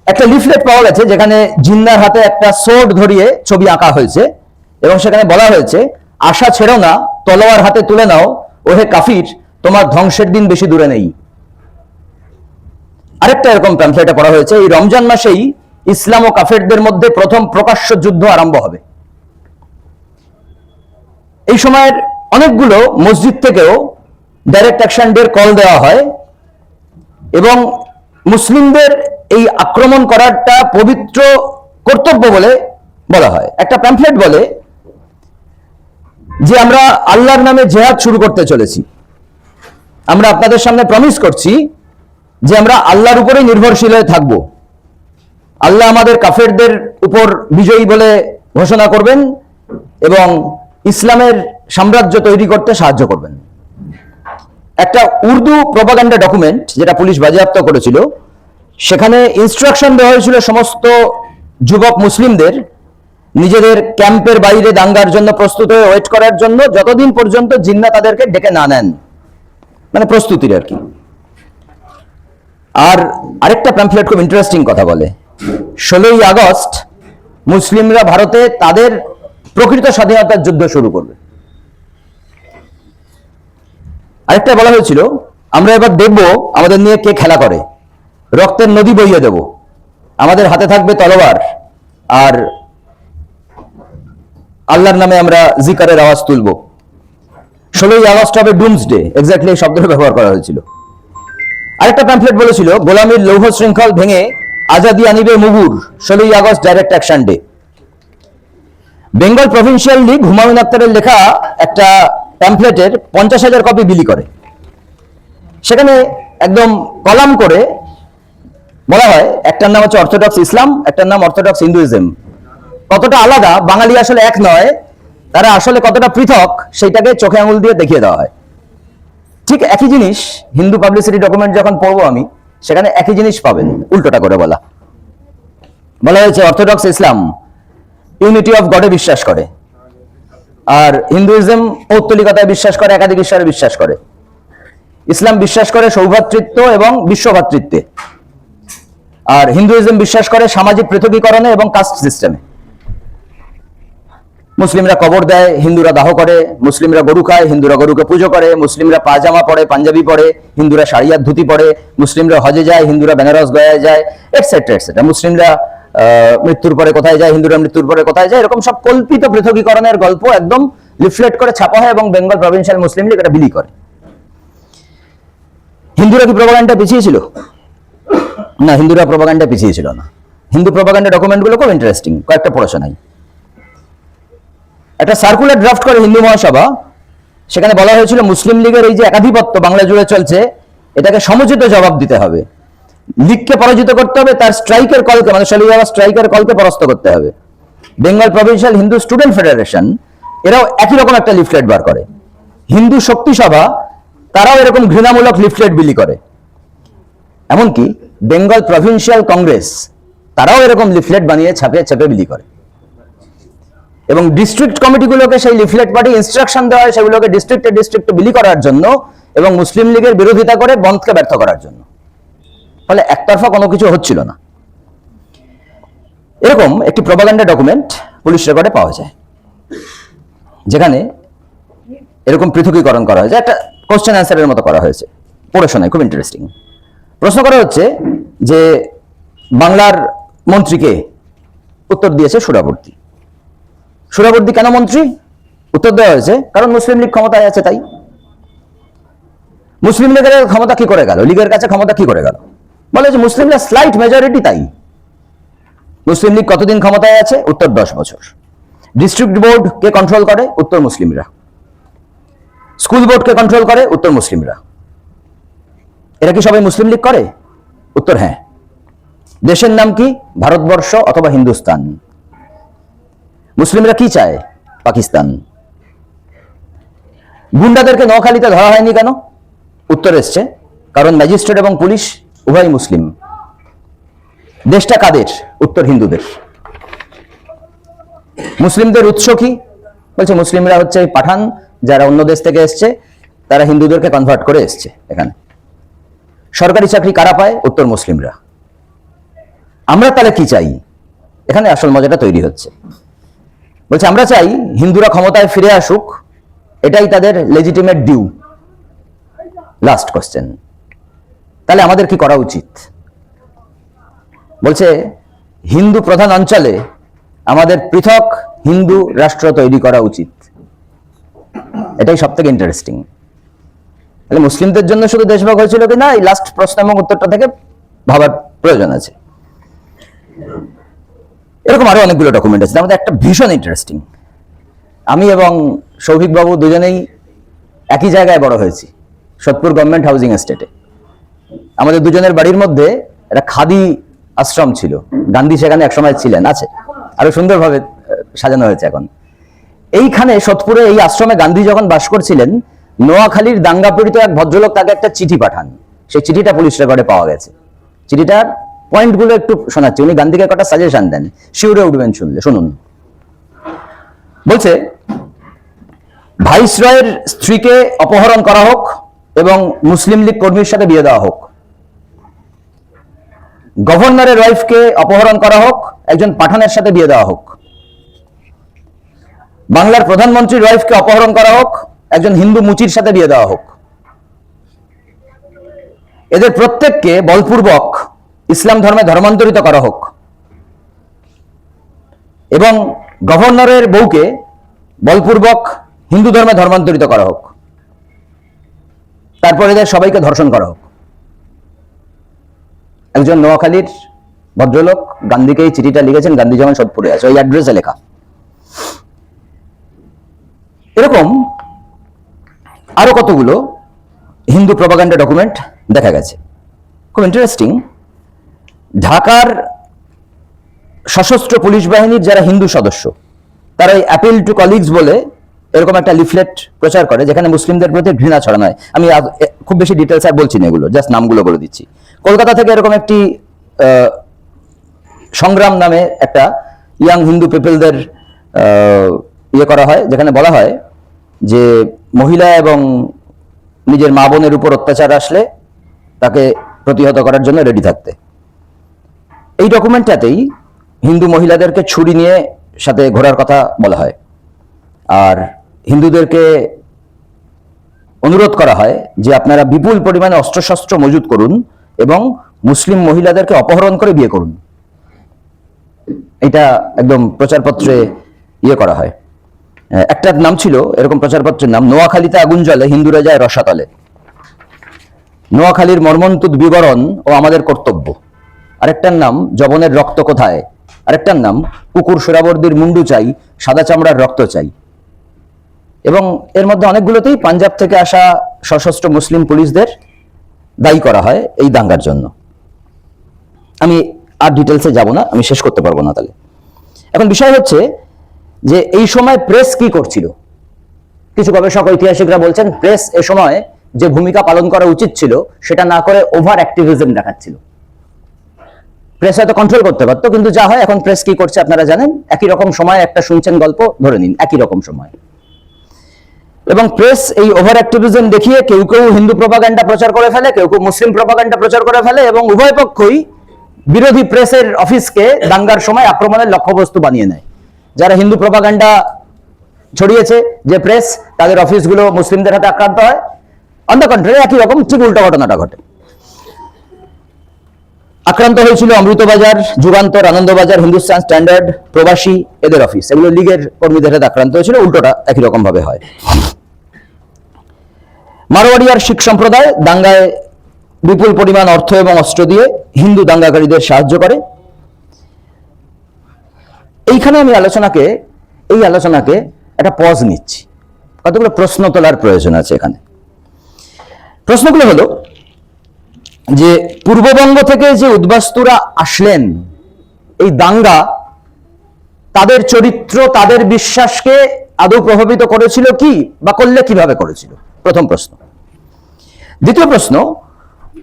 একটা লিফলেট পাওয়া গেছে যেখানে জিন্নার হাতে একটা সোর্ড ধরিয়ে ছবি আঁকা হয়েছে এবং সেখানে বলা হয়েছে, আশা ছেড়ো না, তলোয়ার হাতে তুলে নাও, ওহে কাফির, তোমার ধ্বংসের দিন বেশি দূরে নেই। আরেকটা এরকম প্যাম্পলেটে পড়া হয়েছে, এই রমজান মাসেই ইসলাম ও কাফেরদের মধ্যে প্রথম প্রকাশ্য যুদ্ধ আরম্ভ হবে। এই সময়ের অনেকগুলো মসজিদ থেকেও ডাইরেক্ট অ্যাকশন ডের কল দেওয়া হয় এবং মুসলিমদের এই আক্রমণ করাটা পবিত্র কর্তব্য বলে বলা হয়। একটা প্যাম্পলেট বলে যে আমরা আল্লাহর নামে জিহাদ শুরু করতে চলেছি, আমরা আপনাদের সামনে প্রমিস করছি যে আমরা আল্লাহর উপরেই নির্ভরশীল হয়ে থাকব, আল্লাহ আমাদের কাফেরদের উপর বিজয়ী বলে ঘোষণা করবেন এবং ইসলামের সাম্রাজ্য তৈরি করতে সাহায্য করবেন। একটা উর্দু প্রপাগান্ডা ডকুমেন্ট যেটা পুলিশ বাজেয়াপ্ত করেছিল, সেখানে ইনস্ট্রাকশন দেওয়া হয়েছিল সমস্ত যুবক মুসলিমদের নিজেদের ক্যাম্পের বাইরে দাঙ্গার জন্য প্রস্তুত হয়ে ওয়েট করার জন্য, যতদিন পর্যন্ত জিন্না তাদেরকে ডেকে না নেন, মানে প্রস্তুতির আর কি। আর আরেকটা প্যাম্পলেট খুব ইন্টারেস্টিং কথা বলে, 16ই আগস্ট মুসলিমরা ভারতে তাদের প্রকৃত স্বাধীনতার যুদ্ধ শুরু করবে। আরেকটা বলা হয়েছিল, আমরা এবার দেখব আমাদের নিয়ে কে খেলা করে, রক্তের নদী বইয়ে দেব, আমাদের হাতে থাকবে তলোয়ার আর আল্লাহর নামে আমরা জিকারের আওয়াজ তুলব। 16ই আগস্ট হবে ডুমসডে, এক্স্যাক্টলি এই শব্দটা ব্যবহার করা হয়েছিল। আরেকটা প্যাম্পলেট বলেছিল, গোলামীর লৌহ শৃঙ্খল ভেঙে আজাদি আনিবে মুগুর, 16ই August direct action day. Bengal provincial league Humayun আক্তারের লেখা একটা প্যাম্পলেটের 50,000 কপি বিলি করে। সেখানে একদম কলাম করে বলা হয়, একটার নাম হচ্ছে অর্থোডক্স ইসলাম, একটার নাম অর্থোডক্স হিন্দুইজম। কতটা আলাদা, বাঙালি আসলে এক নয়, তারা আসলে কতটা পৃথক, সেইটাকে চোখে আঙুল দিয়ে দেখিয়ে দেওয়া হয়। ঠিক একই জিনিস হিন্দু পাবলিসিটি ডকুমেন্ট যখন পড়বো আমি, সেখানে একই জিনিস পাবেন, উল্টোটা করে বলা হয়েছে অর্থোডক্স ইসলাম ইউনিটি অফ গডে বিশ্বাস করে, আর হিন্দুইজম পৌত্তলিকতায় বিশ্বাস করে, একাধিক ঈশ্বরে বিশ্বাস করে। ইসলাম বিশ্বাস করে সৌভ্রাতৃত্ব এবং বিশ্বভাতৃত্বে, আর হিন্দুইজম বিশ্বাস করে সামাজিক পৃথকীকরণে এবং কাস্ট সিস্টেমে। মুসলিমরা কবর দেয়, হিন্দুরা দাহ করে, মুসলিমরা গরু খায়, হিন্দুরা গরুকে পুজো করে, মুসলিমরা পাজামা পরে, পাঞ্জাবি পরে, হিন্দুরা শাড়িয়ার ধুতি পরে, মুসলিমরা হজে যায়, হিন্দুরা বেনারস গয়ায় যায়, এটসেট্রা এটসেট্রা। মুসলিমরা মৃত্যুর পরে কোথায় যায়, হিন্দুরা মৃত্যুর পরে কোথায় যায়, এরকম সব কল্পিত পৃথকীকরণের গল্প একদম লিফলেট করে ছাপা হয় এবং বেঙ্গল প্রভিন্সিয়াল মুসলিম লীগ এটা বিলি করে। হিন্দুরা কি প্রপাগান্ডা পিছিয়ে ছিল? না, হিন্দুরা প্রপাগান্ডা পিছিয়ে ছিল না। হিন্দু প্রপাগান্ডা ডকুমেন্টগুলো খুব ইন্টারেস্টিং, কয়েকটা পড়াশোনাই। একটা সার্কুলার ড্রাফট করে হিন্দু মহাসভা, সেখানে বলা হয়েছিল মুসলিম লীগের এই যে একাধিপত্য বাংলা জুড়ে চলছে, এটাকে সমুচিত জবাব দিতে হবে, লীগকে পরাজিত করতে হবে, তার স্ট্রাইকের কলকে, মানে 16ই আগস্ট স্ট্রাইকের কলকে পরাস্ত করতে হবে। Bengal provincial Hindu student federation এরাও একই রকম একটা লিফলেট বার করে। হিন্দু শক্তি সভা তারাও এরকম ঘৃণামূলক লিফলেট বিলি করে। এমনকি বেঙ্গল প্রভিন্সিয়াল কংগ্রেস তারাও এরকম লিফলেট বানিয়ে ছাপে বিলি করে। এবং ডিস্ট্রিক্ট কমিটিগুলোকে সেই লিফলেট পার্টি ইনস্ট্রাকশন দেওয়া হয় সেগুলোকে ডিস্ট্রিক্টে বিলি করার জন্য এবং মুসলিম লীগের বিরোধিতা করে বন্ধকে ব্যর্থ করার জন্য। ফলে একতরফা কোনো কিছু হচ্ছিল না। এরকম একটি প্রপাগান্ডা ডকুমেন্ট পুলিশ রেকর্ডে পাওয়া যায়, যেখানে এরকম পৃথকীকরণ করা হয়েছে, একটা কোশ্চেন অ্যান্সারের মতো করা হয়েছে। পড়ে শোনায়, খুব ইন্টারেস্টিং। প্রশ্ন করা হচ্ছে যে বাংলার মন্ত্রীকে, উত্তর দিয়েছে সুরাবর্দী। সুরাবর্দী কেন মন্ত্রী? উত্তর দেওয়া হয়েছে কারণ মুসলিম লীগ ক্ষমতায় আছে তাই। মুসলিম লীগের ক্ষমতা কি করে গেল, লীগের কাছে ক্ষমতা কি করে গেল? বলে যে মুসলিমরা স্লাইট মেজরিটি, তাই মুসলিম লীগ কতদিন ক্ষমতায় আছে? উত্তর 10 বছর। ডিস্ট্রিক্ট বোর্ড কে কন্ট্রোল করে? উত্তর মুসলিমরা। স্কুল বোর্ড কে কন্ট্রোল করে? উত্তর মুসলিমরা। এরা কি সবাই মুসলিম লীগ করে? উত্তর হ্যাঁ। দেশের নাম কি? ভারতবর্ষ অথবা হিন্দুস্তান। মুসলিমরা কি চায়? পাকিস্তান। গুন্ডাদেরকে নোয়াখালীতে ধরা হয়নি কেন? উত্তর এসছে, কারণ ম্যাজিস্ট্রেট এবং পুলিশ উভয় মুসলিম। দেশটা কাদের? উত্তর হিন্দুদের। মুসলিমদের উৎস কি? বলছে মুসলিমরা হচ্ছে পাঠান, যারা অন্য দেশ থেকে এসছে, তারা হিন্দুদেরকে কনভার্ট করে এসছে এখানে। সরকারি চাকরি কারা পায়? উত্তর মুসলিমরা। আমরা তাহলে কি চাই? এখানে আসল মজাটা তৈরি হচ্ছে। বলছে আমরা চাই হিন্দুরা ক্ষমতায় ফিরে আসুক, এটাই তাদের লেজিটিমেট ডিউ। লাস্ট কোশ্চেন, তাহলে আমাদের কি করা উচিত? বলছে হিন্দু প্রধান অঞ্চলে আমাদের পৃথক হিন্দু রাষ্ট্র তৈরি করা উচিত। এটাই সব থেকে ইন্টারেস্টিং। তাহলে মুসলিমদের জন্য শুধু দেশভাগ হয়েছিল কিনা, এই লাস্ট প্রশ্ন এবং উত্তরটা থেকে ভাবার প্রয়োজন আছে। এরকম আরো অনেকগুলো ডকুমেন্ট আছে, তার মধ্যে একটা ভীষণ ইন্টারেস্টিং। আমি এবং সৌভিক বাবু দুজনেই একই জায়গায় বড় হয়েছি, সোদপুর গভর্নমেন্ট হাউজিং এস্টেটে। আমাদের দুজনের বাড়ির মধ্যে একটা খাদি আশ্রম ছিল, গান্ধী সেখানে একসময় ছিলেন, আছে, আরো সুন্দরভাবে সাজানো হয়েছে এখন। এইখানে সোদপুরে এই আশ্রমে গান্ধী যখন বাস করছিলেন, নোয়াখালীর দাঙ্গা পীড়িত এক ভদ্রলোক তাকে একটা চিঠি পাঠান। সেই চিঠিটা পুলিশ রেকর্ডে পাওয়া গেছে। চিঠিটার পয়েন্টগুলো একটু শোনাচ্ছি। উনি গান্ধীকে কটা সাজেশন দেন, শিউরে উঠবেন শুনলে, শুনুন। বলছে ভাইসরয়ের স্ত্রীকে অপহরণ করা হোক এবং মুসলিম লীগ কর্মীর সাথে বিয়ে দেওয়া হোক। গভর্নরের ওয়াইফকে অপহরণ করা হোক, একজন পাঠানের সাথে বিয়ে দেওয়া হোক। বাংলার প্রধানমন্ত্রীর ওয়াইফকে অপহরণ করা হোক, একজন হিন্দু মুচির সাথে বিয়ে দেওয়া হোক। এদের প্রত্যেককে বলপূর্বক ইসলাম ধর্মে ধর্মান্তরিত করা হোক এবং গভর্নরের বউকে বলপূর্বক হিন্দু ধর্মে ধর্মান্তরিত করা হোক। তারপর এদের সবাইকে ধর্ষণ করা হোক। একজন নোয়াখালীর ভদ্রলোক গান্ধীকে এই চিঠিটা লিখেছেন, গান্ধী যখন সোদপুরে আছে, ওই অ্যাড্রেসে লেখা। এরকম আরো কতগুলো হিন্দু প্রপাগান্ডা ডকুমেন্ট দেখা গেছে। খুব ইন্টারেস্টিং। ঢাকার সশস্ত্র পুলিশ বাহিনীর যারা হিন্দু সদস্য, তারা এই অ্যাপিল টু কলিগস বলে এরকম একটা লিফলেট প্রচার করে, যেখানে মুসলিমদের প্রতি ঘৃণা ছড়ানো হয়। আমি খুব বেশি ডিটেলস আর বলছি না, এগুলো জাস্ট নামগুলো বলে দিচ্ছি। কলকাতা থেকে এরকম একটি সংগ্রাম নামে একটা ইয়াং হিন্দু পিপলদের ইয়ে করা হয়, যেখানে বলা হয় যে মহিলা এবং নিজের মা বোনের উপর অত্যাচার আসলে তাকে প্রতিহত করার জন্য রেডি থাকতে। এই ডকুমেন্টটাতেই হিন্দু মহিলাদেরকে ছুরি নিয়ে সাথে ঘোরার কথা বলা হয়, আর হিন্দুদেরকে অনুরোধ করা হয় যে আপনারা বিপুল পরিমাণে অস্ত্রশস্ত্র মজুত করুন এবং মুসলিম মহিলাদেরকে অপহরণ করে বিয়ে করুন। এটা একদম প্রচারপত্রে ইয়ে করা হয়। একটার নাম ছিল এরকম প্রচারপত্রের নাম, নোয়াখালীতে আগুন জ্বলে হিন্দুরা যায় রসাতলে। নোয়াখালীর মর্মন্তুদ বিবরণ ও আমাদের কর্তব্য। আরেকটার নাম যবনের রক্ত কোথায়। আরেকটার নাম কুকুর সোরাবর্দির মুন্ডু চাই, সাদা চামড়ার রক্ত চাই। এবং এর মধ্যে অনেকগুলোতেই পাঞ্জাব থেকে আসা সশস্ত্র মুসলিম পুলিশদের দায়ী করা হয় এই দাঙ্গার জন্য। আমি আর ডিটেলসে যাব না, আমি শেষ করতে পারবো না। তাহলে এখন বিষয় হচ্ছে যে এই সময় প্রেস কি করছিল। কিছু গবেষক ঐতিহাসিকরা বলছেন প্রেস এ সময় যে ভূমিকা পালন করা উচিত ছিল সেটা না করে ওভার অ্যাক্টিভিজম দেখাচ্ছিল। প্রেস হয়তো কন্ট্রোল করতে পারতো, কিন্তু যা হয় এখন প্রেস কি করছে আপনারা জানেন। একই রকম সময় একটা শুনছেন গল্প, ধরে নিন একই রকম সময়, এবং প্রেস এই ওভার অ্যাক্টিভিজম দেখিয়ে কেউ কেউ হিন্দু প্রপাগান্ডা প্রচার করে ফেলে, কেউ কেউ মুসলিম প্রপাগান্ডা প্রচার করে ফেলে, এবং উভয় পক্ষই বিরোধী প্রেসের অফিসকে দাঙ্গার সময় আক্রমণের লক্ষ্যবস্তু বানিয়ে নেয়। যারা হিন্দু প্রপাগান্ডা ছড়িয়েছে যে প্রেস, তাদের অফিসগুলো মুসলিমদের হাতে আক্রান্ত হয়। অন দ্য কন্ট্রারি একই রকম ঠিক উল্টো ঘটনাটা ঘটে। আক্রান্ত হয়েছিল অমৃতবাজার, যুগান্তর, আনন্দবাজার, হিন্দুস্তান স্ট্যান্ডার্ড, প্রবাসী, এদের অফিস। এগুলো লীগের কর্মীদের হাতে আক্রান্ত হয়েছিল। উল্টোটা একই রকম ভাবে হয়। মারোয়াড়ি আর শিখ সম্প্রদায় দাঙ্গায় বিপুল পরিমাণ অর্থ এবং অস্ত্র দিয়ে হিন্দু দাঙ্গাকারীদের সাহায্য করে। এইখানে আমি এই আলোচনাকে একটা পজ নিচ্ছি, কতগুলো প্রশ্ন তোলার প্রয়োজন আছে এখানে। প্রশ্নগুলো হলো যে পূর্ববঙ্গ থেকে যে উদ্বাস্তুরা আসলেন, এই দাঙ্গা তাদের চরিত্র, তাদের বিশ্বাসকে আদৌ প্রভাবিত করেছিল কি, বা করলে কিভাবে করেছিল? প্রথম প্রশ্ন। দ্বিতীয় প্রশ্ন,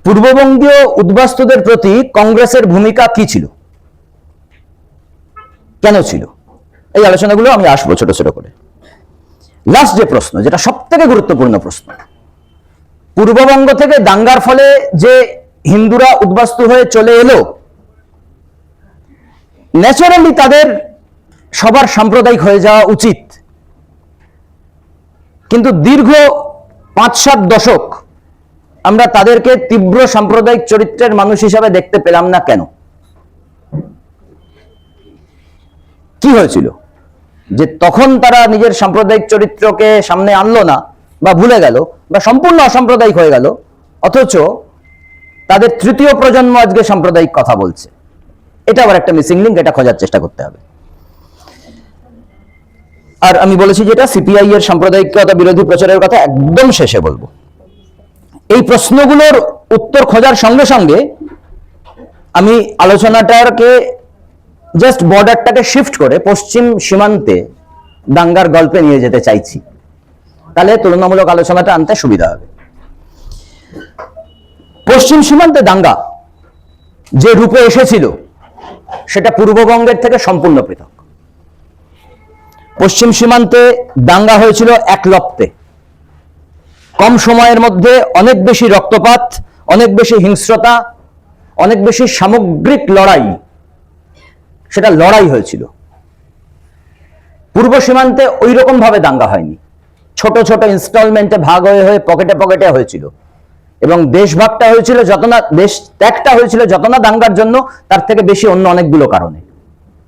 পূর্ববঙ্গীয় উদ্বাস্তুদের প্রতি কংগ্রেসের ভূমিকা কি ছিল, কেন ছিল? এই আলোচনাগুলো আমি আসবো ছোট ছোট করে। লাস্ট যে প্রশ্ন, যেটা সব থেকে গুরুত্বপূর্ণ প্রশ্ন, পূর্ববঙ্গ থেকে দাঙ্গার ফলে যে হিন্দুরা উদ্বাস্তু হয়ে চলে এলো, ন্যাচারালি তাদের সবার সাম্প্রদায়িক হয়ে যাওয়া উচিত, কিন্তু দীর্ঘ 5-7 দশক আমরা তাদেরকে তীব্র সাম্প্রদায়িক চরিত্রের মানুষ হিসাবে দেখতে পেলাম না কেন? কি হয়েছিল যে তখন তারা নিজের সাম্প্রদায়িক চরিত্রকে সামনে আনলো না, বা ভুলে গেল, বা সম্পূর্ণ অসাম্প্রদায়িক হয়ে গেল, অথচ তাদের তৃতীয় প্রজন্ম আজকে সাম্প্রদায়িক কথা বলছে? এটা আবার একটা মিসিং লিঙ্ক, এটা খোঁজার চেষ্টা করতে হবে। আর আমি বলেছি যেটা সিপিআই এর সাম্প্রদায়িকতা বিরোধী প্রচারের কথা একদম শেষে বলবো। এই প্রশ্নগুলোর উত্তর খোঁজার সঙ্গে সঙ্গে আমি আলোচনাটাকে জাস্ট বর্ডারটাকে শিফট করে পশ্চিম সীমান্তে দাঙ্গার গল্পে নিয়ে যেতে চাইছি, তাহলে তুলনামূলক আলোচনাটা আনতে সুবিধা হবে। পশ্চিম সীমান্তে দাঙ্গা যে রূপে এসেছিল সেটা পূর্ববঙ্গের থেকে সম্পূর্ণ পৃথক। পশ্চিম সীমান্তে দাঙ্গা হয়েছিল এক লপ্তে, কম সময়ের মধ্যে অনেক বেশি রক্তপাত, অনেক বেশি হিংস্রতা, অনেক বেশি সামগ্রিক লড়াই, সেটা লড়াই হয়েছিল। পূর্ব সীমান্তে ওই রকম ভাবে দাঙ্গা হয়নি, ছোট ছোট ইনস্টলমেন্টে ভাগ হয়ে হয়ে পকেটে পকেটে হয়েছিল, এবং দেশভাগটা হয়েছিল যত না, দেশ ত্যাগটা হয়েছিল যত না দাঙ্গার জন্য, তার থেকে বেশি অন্য অনেকগুলো কারণে।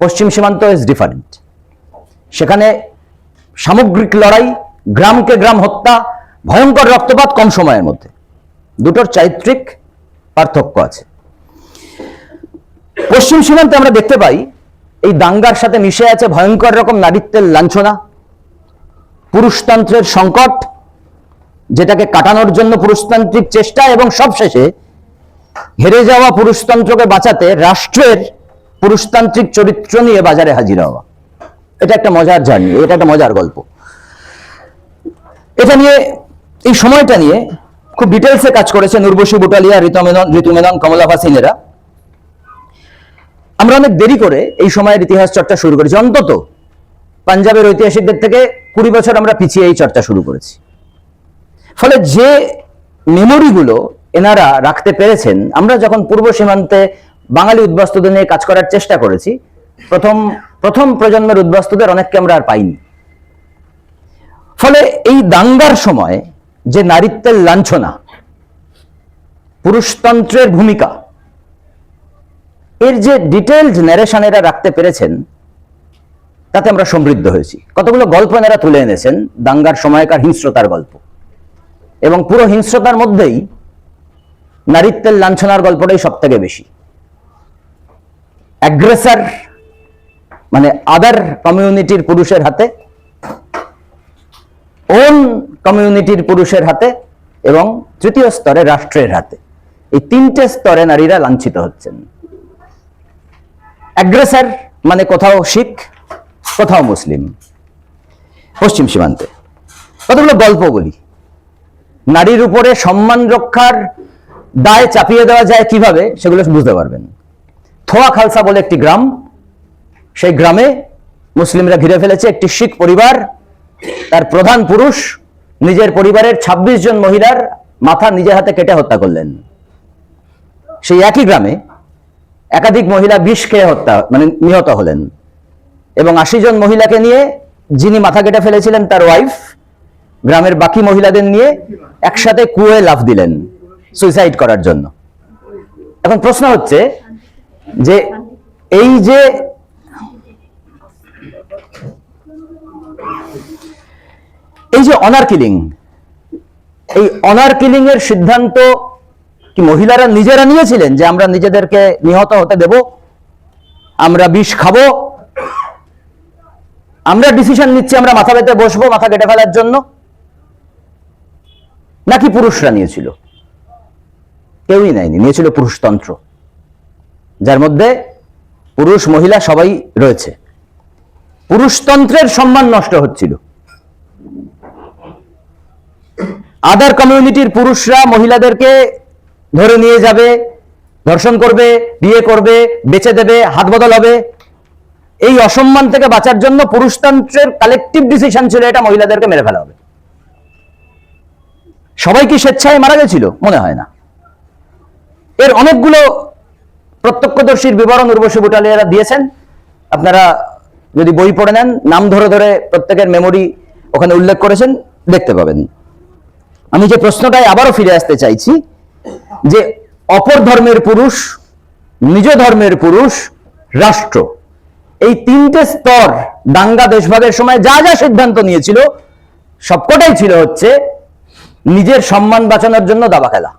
পশ্চিম সীমান্ত ইজ ডিফারেন্ট। সেখানে সামগ্রিক লড়াই, গ্রামকে গ্রাম হত্যা, ভয়ঙ্কর রক্তপাত কম সময়ের মধ্যে, দুটোর চারিত্রিক পার্থক্য আছে। পশ্চিম সীমান্তে আমরা দেখতে পাই এই দাঙ্গার সাথে মিশে আছে ভয়ঙ্কর রকম নারীত্বের লাঞ্ছনা, পুরুষতন্ত্রের সংকট, যেটাকে কাটানোর জন্য পুরুষতান্ত্রিক চেষ্টা, এবং সবশেষে হেরে যাওয়া পুরুষতন্ত্রকে বাঁচাতে রাষ্ট্রের পুরুষতান্ত্রিক চরিত্র নিয়ে বাজারে হাজির হওয়া। এটা একটা মজার জার্নি, এটা একটা মজার গল্প। এটা নিয়ে, এই সময়টা নিয়ে খুব ডিটেলসে কাজ করেছে উর্বশী বুটালিয়া, ঋতু মেনন, কমলা ভাসিনেরা। আমরা অনেক দেরি করে এই সময়ের ইতিহাস চর্চা শুরু করেছি, অন্তত পাঞ্জাবের ঐতিহাসিকদের থেকে 20 বছর আমরা পিছিয়ে এই চর্চা শুরু করেছি। ফলে যে মেমোরিগুলো এনারা রাখতে পেরেছেন, আমরা যখন পূর্ব সীমান্তে বাঙালি উদ্বাস্তুদের নিয়ে কাজ করার চেষ্টা করেছি, প্রথম প্রজন্মের উদ্বাস্তুদের অনেককে আমরা আর পাইনি। ফলে এই দাঙ্গার সময় যে নারীত্বের লাঞ্ছনা, পুরুষতন্ত্রের ভূমিকা, এর যে ডিটেইলড ন্যারেশন এরা রাখতে পেরেছেন, তাতে আমরা সমৃদ্ধ হয়েছি। কতগুলো গল্প এনারা তুলে এনেছেন, দাঙ্গার সময়কার হিংস্রতার গল্প, এবং পুরো হিংস্রতার মধ্যেই নারীত্বের লাঞ্ছনার গল্পটাই সব থেকে বেশি। অ্যাগ্রেসর মানে আদার কমিউনিটির পুরুষের হাতে, ওন কমিউনিটির পুরুষের হাতে, এবং তৃতীয় স্তরে রাষ্ট্রের হাতে। এই তিনটে স্তরে নারীরা লাঞ্ছিত হচ্ছেন। অ্যাগ্রেসর মানে কোথাও শিখ, কোথাও মুসলিম। পশ্চিম সীমান্তে কতগুলো গল্প বলি, নারীর উপরে সম্মান রক্ষার দায় চাপিয়ে দেওয়া যায় কিভাবে, সেগুলো বুঝতে পারবেন। থোয়া খালসা বলে একটি গ্রাম, সেই গ্রামে মুসলিমরা ঘিরে ফেলেছে একটি শিখ পরিবার। তার প্রধান পুরুষ নিজের পরিবারের 26 জন মহিলার মাথা নিজের হাতে কেটে হত্যা করলেন। সেই একই গ্রামে একাধিক মহিলা বিষ খেয়ে নিহত হলেন, এবং 80 জন মহিলাকে নিয়ে, যিনি মাথা কেটে ফেলেছিলেন তার ওয়াইফ, গ্রামের বাকি মহিলাদের নিয়ে একসাথে কুয়োয় লাফ দিলেন সুইসাইড করার জন্য। এখন প্রশ্ন হচ্ছে যে এই যে অনার কিলিং, এই অনার কিলিং এর সিদ্ধান্ত কি মহিলারা নিজেরা নিয়েছিলেন যে আমরা নিজেদেরকে নিহত হতে দেব, আমরা বিষ খাবো, আমরা ডিসিশন নিচ্ছি আমরা মাথা পেতে বসবো মাথা কেটে ফেলার জন্য, নাকি পুরুষরা নিয়েছিল? কেউই নেয়নি, নিয়েছিল পুরুষতন্ত্র, যার মধ্যে পুরুষ মহিলা সবাই রয়েছে। পুরুষতন্ত্রের সম্মান নষ্ট হচ্ছিল। আদার কমিউনিটির পুরুষরা মহিলাদেরকে ধরে নিয়ে যাবে, ধর্ষণ করবে, বিয়ে করবে, বেচে দেবে, হাত বদল হবে। এই অসম্মান থেকে বাঁচার জন্য পুরুষতন্ত্রের কালেকটিভ ডিসিশন ছিল এটা মহিলাদেরকে মেরে ফেলা হবে। সবাই কি স্বেচ্ছায় মারা গেছিল? মনে হয় না। এর অনেকগুলো প্রত্যক্ষদর্শীর বিবরণ উর্বশী বুটালিয়ারা দিয়েছেন। আপনারা যদি বই পড়ে নেন, নাম ধরে ধরে প্রত্যেকের মেমোরি ওখানে উল্লেখ করেছেন, দেখতে পাবেন। আমি যে প্রশ্নটায় আবারও ফিরে আসতে চাইছি যে অপর ধর্মের পুরুষ, নিজ ধর্মের পুরুষ, রাষ্ট্র, এই তিনটে স্তর দাঙ্গা দেশভাগের সময় যা যা সিদ্ধান্ত নিয়েছিল সবকটাই ছিল হচ্ছে নিজের সম্মান বাঁচানোর জন্য দাবা খেলা।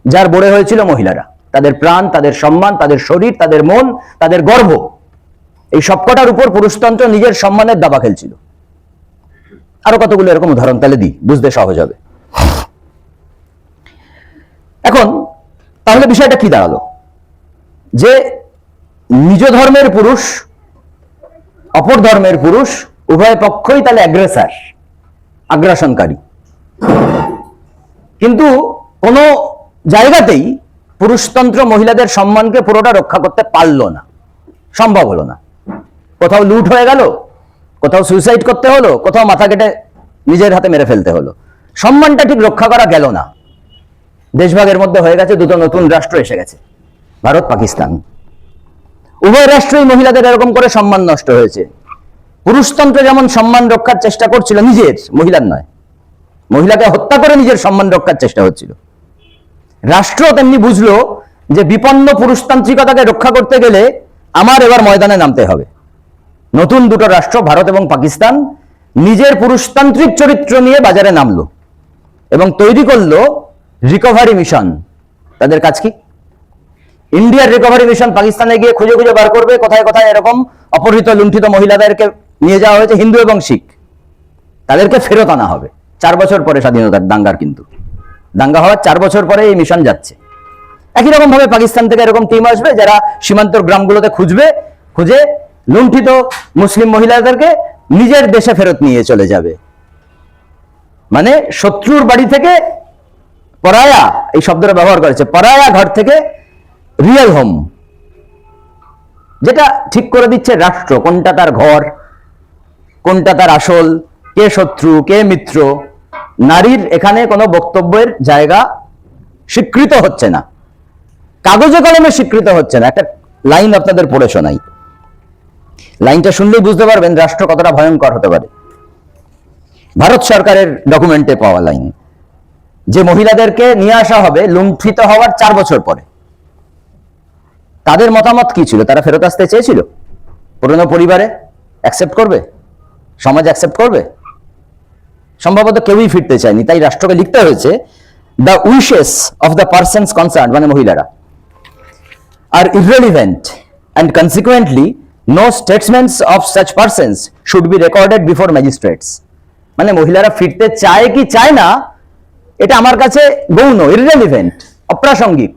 যার বড়ে হয়েছিল মহিলারা, তাদের প্রাণ, তাদের সম্মান, তাদের শরীর, তাদের মন, তাদের গর্ভ, এই সবকটার উপর পুরুষতন্ত্র নিজের সম্মানের দাবা খেলছিল। আরো কতগুলো এরকম উদাহরণ তাহলে দিই, বুঝতে সহজ হবে। এখন তাহলে বিষয়টা কি দাঁড়ালো যে নিজ ধর্মের পুরুষ, অপর ধর্মের পুরুষ উভয় পক্ষই তাহলে অ্যাগ্রেসার, আগ্রাসনকারী। কিন্তু কোন জায়গাতেই পুরুষতন্ত্র মহিলাদের সম্মানকে পুরোটা রক্ষা করতে পারলো না, সম্ভব হলো না। কোথাও লুট হয়ে গেল, কোথাও সুইসাইড করতে হলো, কোথাও মাথা কেটে নিজের হাতে মেরে ফেলতে হলো। সম্মানটা ঠিক রক্ষা করা গেল না। দেশভাগের মধ্যে হয়ে গেছে, দুটো নতুন রাষ্ট্র এসে গেছে, ভারত পাকিস্তান। উভয় রাষ্ট্রই মহিলাদের এরকম করে সম্মান নষ্ট হয়েছে। পুরুষতন্ত্র যেমন সম্মান রক্ষার চেষ্টা করছিল নিজের, মহিলার নয়, মহিলাকে হত্যা করে নিজের সম্মান রক্ষার চেষ্টা হচ্ছিল, রাষ্ট্র তেমনি বুঝলো যে বিপন্ন পুরুষতান্ত্রিকতাকে রক্ষা করতে গেলে আমার এবার ময়দানে নামতে হবে। নতুন দুটো রাষ্ট্র ভারত এবং পাকিস্তান নিজের পুরুষতান্ত্রিক চরিত্র নিয়ে বাজারে নামলো এবং তৈরি করলো রিকভারি মিশন। তাদের কাজ কি? ইন্ডিয়ার রিকভারি মিশন পাকিস্তানে গিয়ে খুঁজে খুঁজে বার করবে কোথায় কোথায় এরকম অপহৃত লুণ্ঠিত মহিলাদেরকে নিয়ে যাওয়া হয়েছে, হিন্দু এবং শিখ, তাদেরকে ফেরত আনা হবে। 4 বছর পরে স্বাধীনতার দাঙ্গার, কিন্তু দাঙ্গা হওয়ার 4 বছর পরে এই মিশন যাচ্ছে। একই রকম ভাবে পাকিস্তান থেকে এরকম টিম আসবে যারা সীমান্তর গ্রামগুলোতে খুঁজে লুণ্ঠিত মুসলিম মহিলাদেরকে নিজের দেশে ফেরত নিয়ে চলে যাবে। মানে শত্রুর বাড়ি থেকে পরায়া, এই শব্দটা ব্যবহার করেছে, পরায়া ঘর থেকে রিয়েল হোম, যেটা ঠিক করে দিচ্ছে রাষ্ট্র, কোনটা তার ঘর, কোনটা তার আসল, কে শত্রু কে মিত্র। নারীর এখানে কোনো বক্তব্যের জায়গা স্বীকৃত হচ্ছে না, কাগজে কলমে স্বীকৃত হচ্ছে না। একটা লাইন আপনাদের পড়ে শোনাই, লাইনটা শুনলেই বুঝতে পারবেন রাষ্ট্র কতটা ভয়ঙ্কর হতে পারে। ভারত সরকারের ডকুমেন্টে পাওয়া লাইন, যে মহিলাদেরকে নিয়ে আসা হবে লুণ্ঠিত হওয়ার 4 বছর পরে, তাদের মতামত কি ছিল? তারা ফেরত আসতে চেয়েছিল? পুরনো পরিবারে অ্যাকসেপ্ট করবে? সমাজ অ্যাকসেপ্ট করবে? সম্ভবত কেউই ফিরতে চায়নি। তাই রাষ্ট্রকে লিখতে হয়েছে the wishes of the persons concern, মানে মহিলারা, আর irrelevant and consequently no statements of such persons should be recorded before magistrates. মানে মহিলারা ফিরতে চায় কি চায় না এটা আমার কাছে গৌণ, ইররেলিভেন্ট, অপ্রাসঙ্গিক।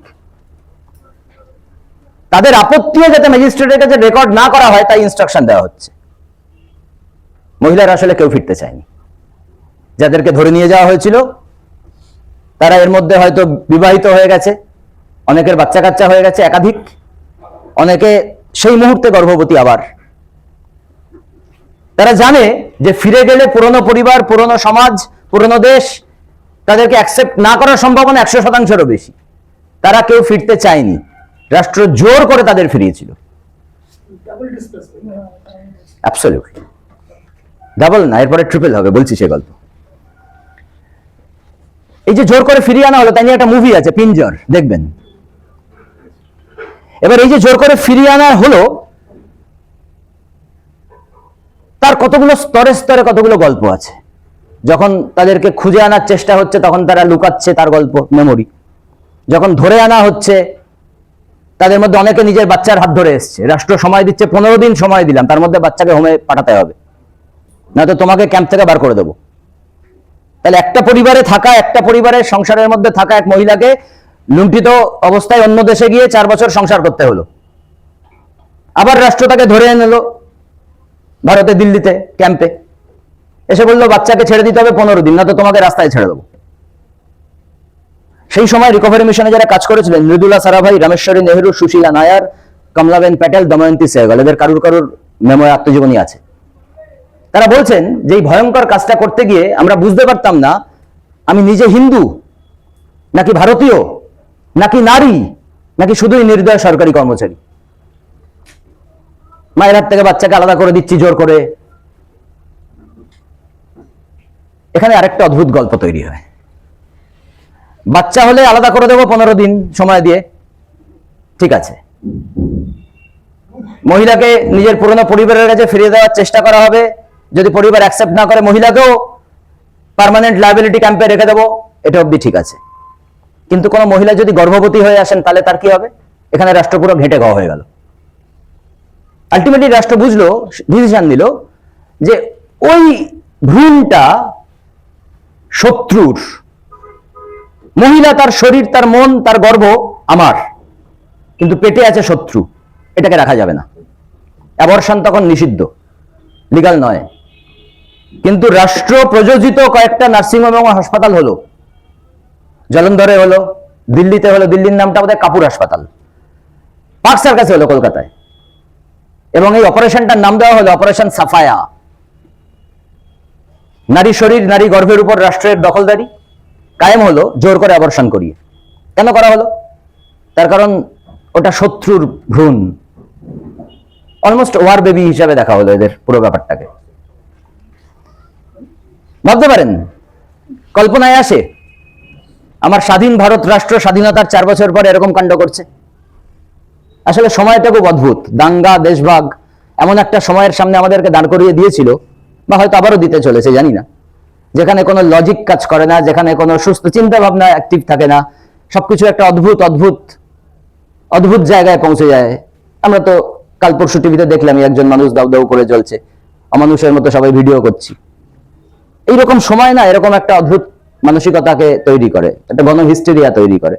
তাদের আপত্তিও যাতে ম্যাজিস্ট্রেটের কাছে রেকর্ড না করা হয় তাই ইনস্ট্রাকশন দেওয়া হচ্ছে। মহিলারা আসলে কেউ ফিরতে চায়নি। যাদেরকে ধরে নিয়ে যাওয়া হয়েছিল তারা এর মধ্যে হয়তো বিবাহিত হয়ে গেছে, অনেকের বাচ্চা কাচ্চা হয়ে গেছে একাধিক, অনেকে সেই মুহূর্তে গর্ভবতী। আবার তারা জানে যে ফিরে গেলে পুরনো পরিবার, পুরনো সমাজ, পুরনো দেশ তাদেরকে অ্যাকসেপ্ট না করার সম্ভাবনা 100%-এরও বেশি। তারা কেউ ফিরতে চায়নি, রাষ্ট্র জোর করে তাদের ফিরিয়েছিল। অ্যাবসলিউটলি ডাবল না, এরপরে ট্রিপল হবে, বলছি সে গল্প। এই যে জোর করে ফিরিয়ে আনা হলো, তাই নিয়ে একটা মুভি আছে পিঞ্জর, দেখবেন। এবার এই যে জোর করে ফিরিয়ে আনা হলো, তার কতগুলো স্তরে স্তরে কতগুলো গল্প আছে। যখন তাদেরকে খুঁজে আনার চেষ্টা হচ্ছে তখন তারা লুকাচ্ছে তার গল্প মেমোরি, যখন ধরে আনা হচ্ছে তাদের মধ্যে অনেকে নিজের বাচ্চার হাত ধরে এসছে, রাষ্ট্র সময় দিচ্ছে 15 দিন সময় দিলাম, তার মধ্যে বাচ্চাকে হোমে পাঠাতে হবে, নয়তো তোমাকে ক্যাম্প থেকে বার করে দেবো। তাহলে একটা পরিবারে থাকা, একটা পরিবারের সংসারের মধ্যে থাকা এক মহিলাকে লুণ্ঠিত অবস্থায় অন্য দেশে গিয়ে 4 বছর সংসার করতে হলো। আবার রাষ্ট্র তাকে ধরে এনে এলো ভারতে, দিল্লিতে ক্যাম্পে, এসে বললো বাচ্চাকে ছেড়ে দিতে হবে 15 দিন, না তো তোমাকে রাস্তায় ছেড়ে দেবো। সেই সময় রিকভারি মিশনে যারা কাজ করেছিলেন, মৃদুলা সারাভাই, রামেশ্বরী নেহরু, সুশীলা নায়ার, কমলাবেন প্যাটেল, দময়ন্তী সেহগল, এদের কারুর মেমোয় আত্মজীবনী আছে। তারা বলছেন যে এই ভয়ঙ্কর কাজটা করতে গিয়ে আমরা বুঝতে পারতাম না আমি নিজে হিন্দু নাকি ভারতীয় নাকি নারী নাকি শুধুই নির্দয় সরকারি কর্মচারী। মায়ের হাত থেকে বাচ্চাকে আলাদা করে দিচ্ছি জোর করে। এখানে আরেকটা অদ্ভুত গল্প তৈরি হয়। বাচ্চা হলে আলাদা করে দেবো 15 দিন সময় দিয়ে, ঠিক আছে, মহিলাকে নিজের পুরনো পরিবারের কাছে ফিরিয়ে দেওয়ার চেষ্টা করা হবে, যদি পরিবার অ্যাকসেপ্ট না করে মহিলাকেও পার্মানেন্ট লায়াবিলিটি ক্যাম্পে রেখে দেবো, এটা অবধি ঠিক আছে। কিন্তু কোনো মহিলা যদি গর্ভবতী হয়ে আসেন তাহলে তার কি হবে? এখানে রাষ্ট্র পুরো ঘেঁটে গাওয়া হয়ে গেল। আলটিমেটলি রাষ্ট্র বুঝলো, ডিসিশন নিল যে ওই ভ্রূণটা শত্রুর, মহিলা, তার শরীর, তার মন, তার গর্ভ আমার, কিন্তু পেটে আছে শত্রু, এটাকে রাখা যাবে না। অ্যাবর্শন তখন নিষিদ্ধ, লিগাল নয়। কিন্তু রাষ্ট্র প্রযোজিত কয়েকটা নার্সিংহোম এবং হাসপাতাল হলো, জলন্ধরে হলো, দিল্লিতে হলো, দিল্লির নামটা বোধহয় কাপুর হাসপাতাল, পার্ক সার্কাসে হলো কলকাতায়, এবং এই অপারেশনটার নাম দেওয়া হলো অপারেশন সাফায়া। নারী শরীর, নারী গর্ভের উপর রাষ্ট্রের দখলদারি কায়েম হলো জোর করে অপারেশন করিয়ে। কেন করা হলো? তার কারণ ওটা শত্রুর ভ্রূণ, অলমোস্ট ওয়ার বেবি হিসাবে দেখা হলো এদের পুরো ব্যাপারটাকে। ভাবতে পারেন, কল্পনায় আসে আমার স্বাধীন ভারত রাষ্ট্র স্বাধীনতার 4 বছর পর এরকম কাণ্ড করছে। আসলে সময়টা খুব অদ্ভুত। দাঙ্গা, দেশভাগ এমন একটা সময়ের সামনে আমাদেরকে দাঁড় করিয়ে দিয়েছিল, বা হয়তো আবারও দিতে চলেছে, জানি না, যেখানে কোনো লজিক কাজ করে না, যেখানে কোনো সুস্থ চিন্তা ভাবনা অ্যাক্টিভ থাকে না, সবকিছু একটা অদ্ভুত অদ্ভুত অদ্ভুত জায়গায় পৌঁছে যায়। আমরা তো কাল পরশু টিভিতে দেখলামই, একজন মানুষ দাউ দাউ করে জ্বলছে, অমানুষের মতো সবাই ভিডিও করছি। এইরকম সময় না এরকম একটা অদ্ভুত মানসিকতাকে তৈরি করে, একটা গণ হিস্টেরিয়া তৈরি করে,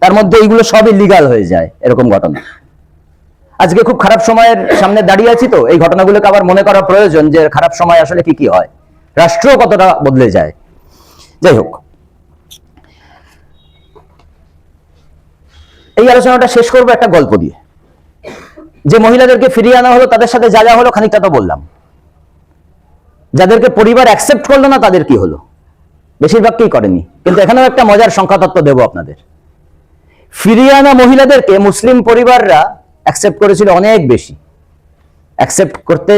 তার মধ্যে এইগুলো সবই লিগাল হয়ে যায় এরকম ঘটনা। আজকে খুব খারাপ সময়ের সামনে দাঁড়িয়ে আছি, তো এই ঘটনাগুলোকে আবার মনে করা প্রয়োজন যে খারাপ সময় আসলে কি কি হয়, রাষ্ট্র কতটা বদলে যায়। যাই হোক, এই আলোচনাটা শেষ করবো একটা গল্প দিয়ে। যে মহিলাদেরকে ফিরিয়ে আনা হলো তাদের সাথে যা যা হলো খানিকটা তো বললাম। যাদেরকে পরিবার অ্যাকসেপ্ট করলো না তাদের কি হলো? বেশিরভাগকেই করেনি। কিন্তু এখানেও একটা মজার সংখ্যা তত্ত্ব দেবো আপনাদের। ফিরিয়ে আনা মহিলাদেরকে মুসলিম পরিবাররা অ্যাকসেপ্ট করেছিল অনেক বেশি, অ্যাকসেপ্ট করতে